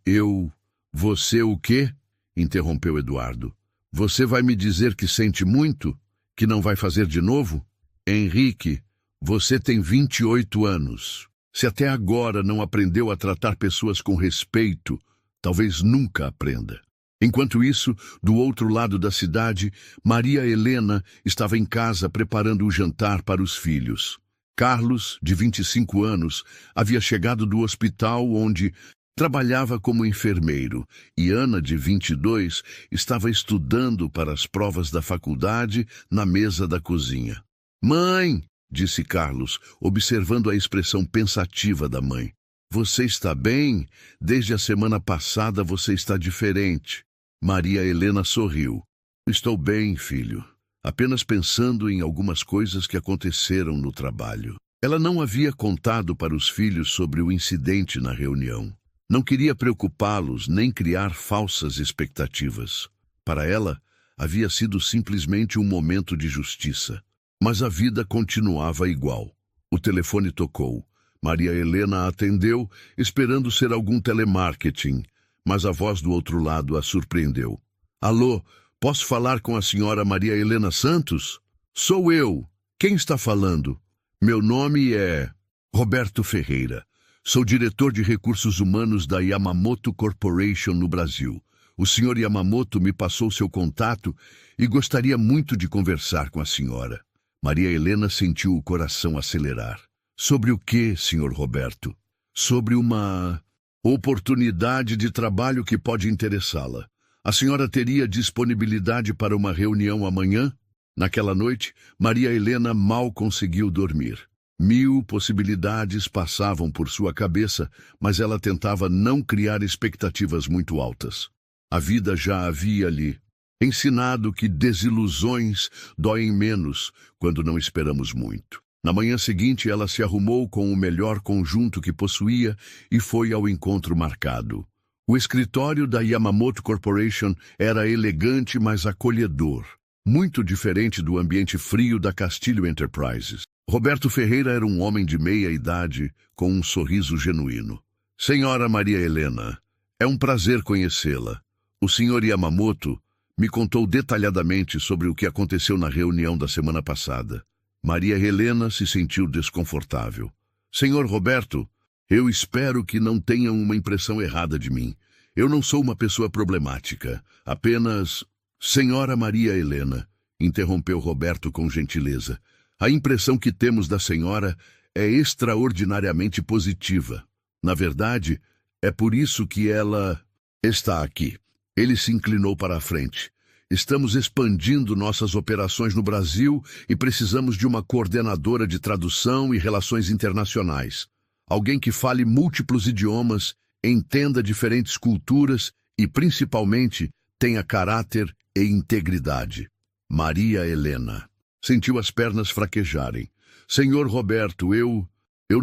Você o quê? Interrompeu Eduardo. Você vai me dizer que sente muito? Que não vai fazer de novo? Henrique, você tem 28 anos. Se até agora não aprendeu a tratar pessoas com respeito, talvez nunca aprenda. Enquanto isso, do outro lado da cidade, Maria Helena estava em casa preparando o jantar para os filhos. Carlos, de 25 anos, havia chegado do hospital onde trabalhava como enfermeiro, e Ana, de 22, estava estudando para as provas da faculdade na mesa da cozinha. Mãe! Disse Carlos, observando a expressão pensativa da mãe. Você está bem? Desde a semana passada você está diferente. Maria Helena sorriu. Estou bem, filho. Apenas pensando em algumas coisas que aconteceram no trabalho. Ela não havia contado para os filhos sobre o incidente na reunião. Não queria preocupá-los nem criar falsas expectativas. Para ela, havia sido simplesmente um momento de justiça. Mas a vida continuava igual. O telefone tocou. Maria Helena atendeu, esperando ser algum telemarketing, mas a voz do outro lado a surpreendeu. Alô, posso falar com a senhora Maria Helena Santos? Sou eu. Quem está falando? Meu nome é Roberto Ferreira. Sou diretor de recursos humanos da Yamamoto Corporation no Brasil. O senhor Yamamoto me passou seu contato e gostaria muito de conversar com a senhora. Maria Helena sentiu o coração acelerar. Sobre o que, senhor Roberto? Sobre uma oportunidade de trabalho que pode interessá-la. A senhora teria disponibilidade para uma reunião amanhã? Naquela noite, Maria Helena mal conseguiu dormir. 1000 possibilidades passavam por sua cabeça, mas ela tentava não criar expectativas muito altas. A vida já havia lhe ensinado que desilusões doem menos quando não esperamos muito. Na manhã seguinte, ela se arrumou com o melhor conjunto que possuía e foi ao encontro marcado. O escritório da Yamamoto Corporation era elegante, mas acolhedor, muito diferente do ambiente frio da Castilho Enterprises. Roberto Ferreira era um homem de meia idade, com um sorriso genuíno. Senhora Maria Helena, é um prazer conhecê-la. O senhor Yamamoto me contou detalhadamente sobre o que aconteceu na reunião da semana passada. Maria Helena se sentiu desconfortável. Senhor Roberto, eu espero que não tenham uma impressão errada de mim. Eu não sou uma pessoa problemática. Apenas... Senhora Maria Helena, interrompeu Roberto com gentileza. A impressão que temos da senhora é extraordinariamente positiva. Na verdade, é por isso que ela está aqui. Ele se inclinou para a frente. Estamos expandindo nossas operações no Brasil e precisamos de uma coordenadora de tradução e relações internacionais. Alguém que fale múltiplos idiomas, entenda diferentes culturas e, principalmente, tenha caráter e integridade. Maria Helena sentiu as pernas fraquejarem. Senhor Roberto, eu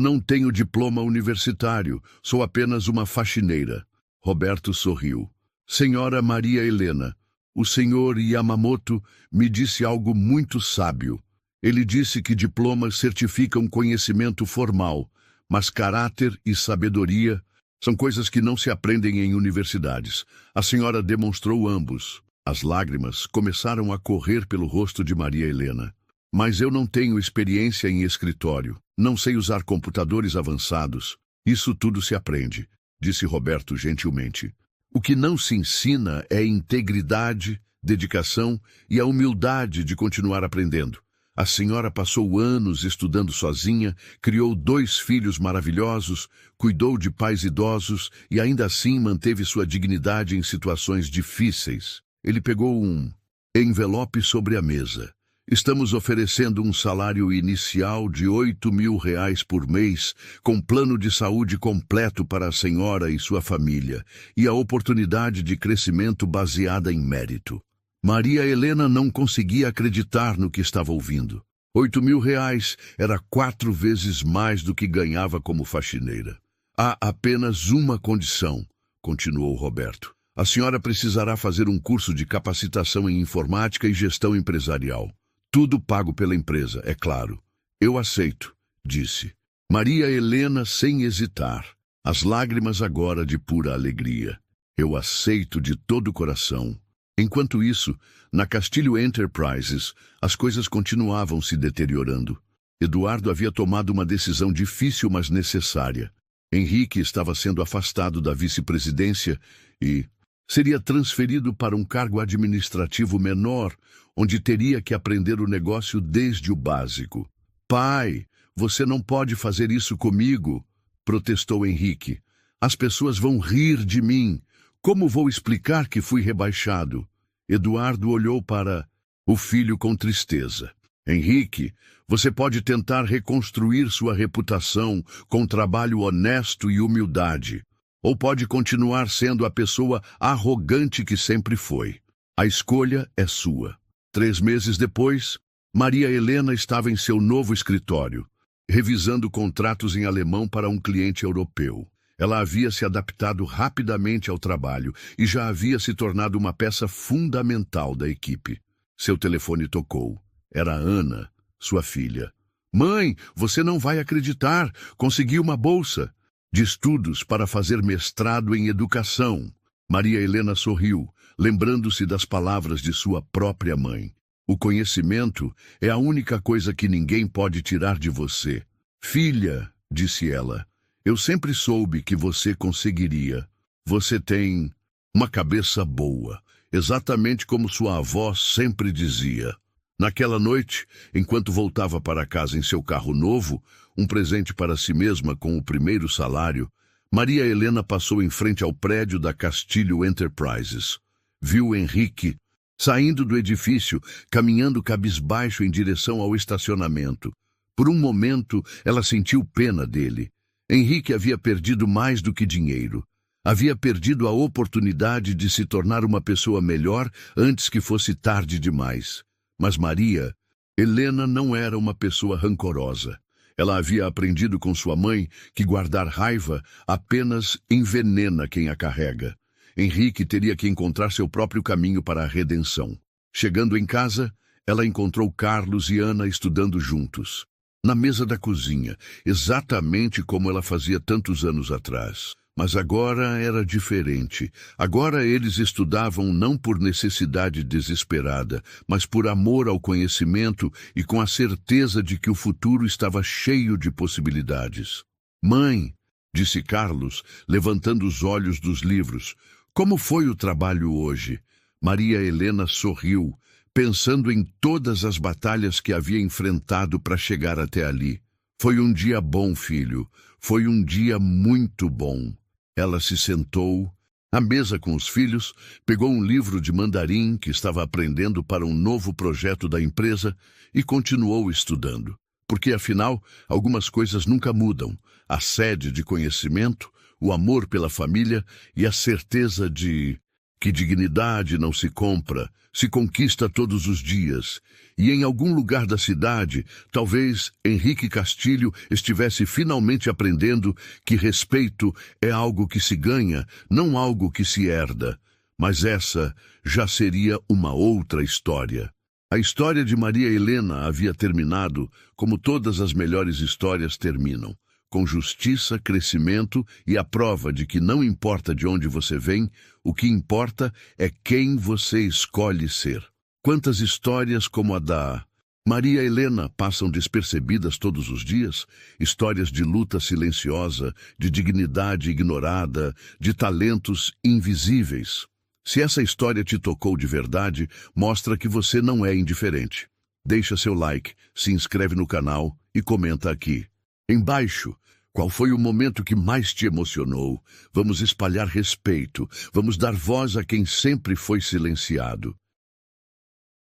não tenho diploma universitário, sou apenas uma faxineira. Roberto sorriu. Senhora Maria Helena, o senhor Yamamoto me disse algo muito sábio. Ele disse que diplomas certificam conhecimento formal, mas caráter e sabedoria são coisas que não se aprendem em universidades. A senhora demonstrou ambos. As lágrimas começaram a correr pelo rosto de Maria Helena. Mas eu não tenho experiência em escritório. Não sei usar computadores avançados. Isso tudo se aprende, disse Roberto gentilmente. O que não se ensina é integridade, dedicação e a humildade de continuar aprendendo. A senhora passou anos estudando sozinha, criou 2 filhos maravilhosos, cuidou de pais idosos e ainda assim manteve sua dignidade em situações difíceis. Ele pegou um envelope sobre a mesa. Estamos oferecendo um salário inicial de R$8.000 por mês, com plano de saúde completo para a senhora e sua família, e a oportunidade de crescimento baseada em mérito. Maria Helena não conseguia acreditar no que estava ouvindo. R$8.000 era 4 vezes mais do que ganhava como faxineira. Há apenas uma condição, continuou Roberto. A senhora precisará fazer um curso de capacitação em informática e gestão empresarial. Tudo pago pela empresa, é claro. Eu aceito, disse. Maria Helena sem hesitar. As lágrimas agora de pura alegria. Eu aceito de todo o coração. Enquanto isso, na Castilho Enterprises, as coisas continuavam se deteriorando. Eduardo havia tomado uma decisão difícil, mas necessária. Henrique estava sendo afastado da vice-presidência e seria transferido para um cargo administrativo menor, onde teria que aprender o negócio desde o básico. Pai, você não pode fazer isso comigo, protestou Henrique. As pessoas vão rir de mim. Como vou explicar que fui rebaixado? Eduardo olhou para o filho com tristeza. Henrique, você pode tentar reconstruir sua reputação com trabalho honesto e humildade. ou pode continuar sendo a pessoa arrogante que sempre foi. A escolha é sua. 3 meses depois, Maria Helena estava em seu novo escritório, revisando contratos em alemão para um cliente europeu. Ela havia se adaptado rapidamente ao trabalho e já havia se tornado uma peça fundamental da equipe. Seu telefone tocou. Era Ana, sua filha. Mãe, você não vai acreditar, consegui uma bolsa de estudos para fazer mestrado em educação. Maria Helena sorriu, lembrando-se das palavras de sua própria mãe. O conhecimento é a única coisa que ninguém pode tirar de você. Filha, disse ela, eu sempre soube que você conseguiria. Você tem uma cabeça boa, exatamente como sua avó sempre dizia. Naquela noite, enquanto voltava para casa em seu carro novo, um presente para si mesma com o primeiro salário, Maria Helena passou em frente ao prédio da Castilho Enterprises. Viu Henrique saindo do edifício, caminhando cabisbaixo em direção ao estacionamento. Por um momento, ela sentiu pena dele. Henrique havia perdido mais do que dinheiro. Havia perdido a oportunidade de se tornar uma pessoa melhor antes que fosse tarde demais. Mas Maria Helena não era uma pessoa rancorosa. Ela havia aprendido com sua mãe que guardar raiva apenas envenena quem a carrega. Henrique teria que encontrar seu próprio caminho para a redenção. Chegando em casa, ela encontrou Carlos e Ana estudando juntos. Na mesa da cozinha, exatamente como ela fazia tantos anos atrás. Mas agora era diferente. Agora eles estudavam não por necessidade desesperada, mas por amor ao conhecimento e com a certeza de que o futuro estava cheio de possibilidades. Mãe, disse Carlos, levantando os olhos dos livros, como foi o trabalho hoje? Maria Helena sorriu, pensando em todas as batalhas que havia enfrentado para chegar até ali. Foi um dia bom, filho. Foi um dia muito bom. Ela se sentou à mesa com os filhos, pegou um livro de mandarim que estava aprendendo para um novo projeto da empresa e continuou estudando. Porque, afinal, algumas coisas nunca mudam. A sede de conhecimento, o amor pela família e a certeza de que dignidade não se compra, se conquista todos os dias. E em algum lugar da cidade, talvez Henrique Castilho estivesse finalmente aprendendo que respeito é algo que se ganha, não algo que se herda. Mas essa já seria uma outra história. A história de Maria Helena havia terminado como todas as melhores histórias terminam, com justiça, crescimento e a prova de que não importa de onde você vem, o que importa é quem você escolhe ser. Quantas histórias como a da Maria Helena passam despercebidas todos os dias? Histórias de luta silenciosa, de dignidade ignorada, de talentos invisíveis. Se essa história te tocou de verdade, mostra que você não é indiferente. Deixa seu like, se inscreve no canal e comenta aqui. Embaixo, qual foi o momento que mais te emocionou? Vamos espalhar respeito, vamos dar voz a quem sempre foi silenciado.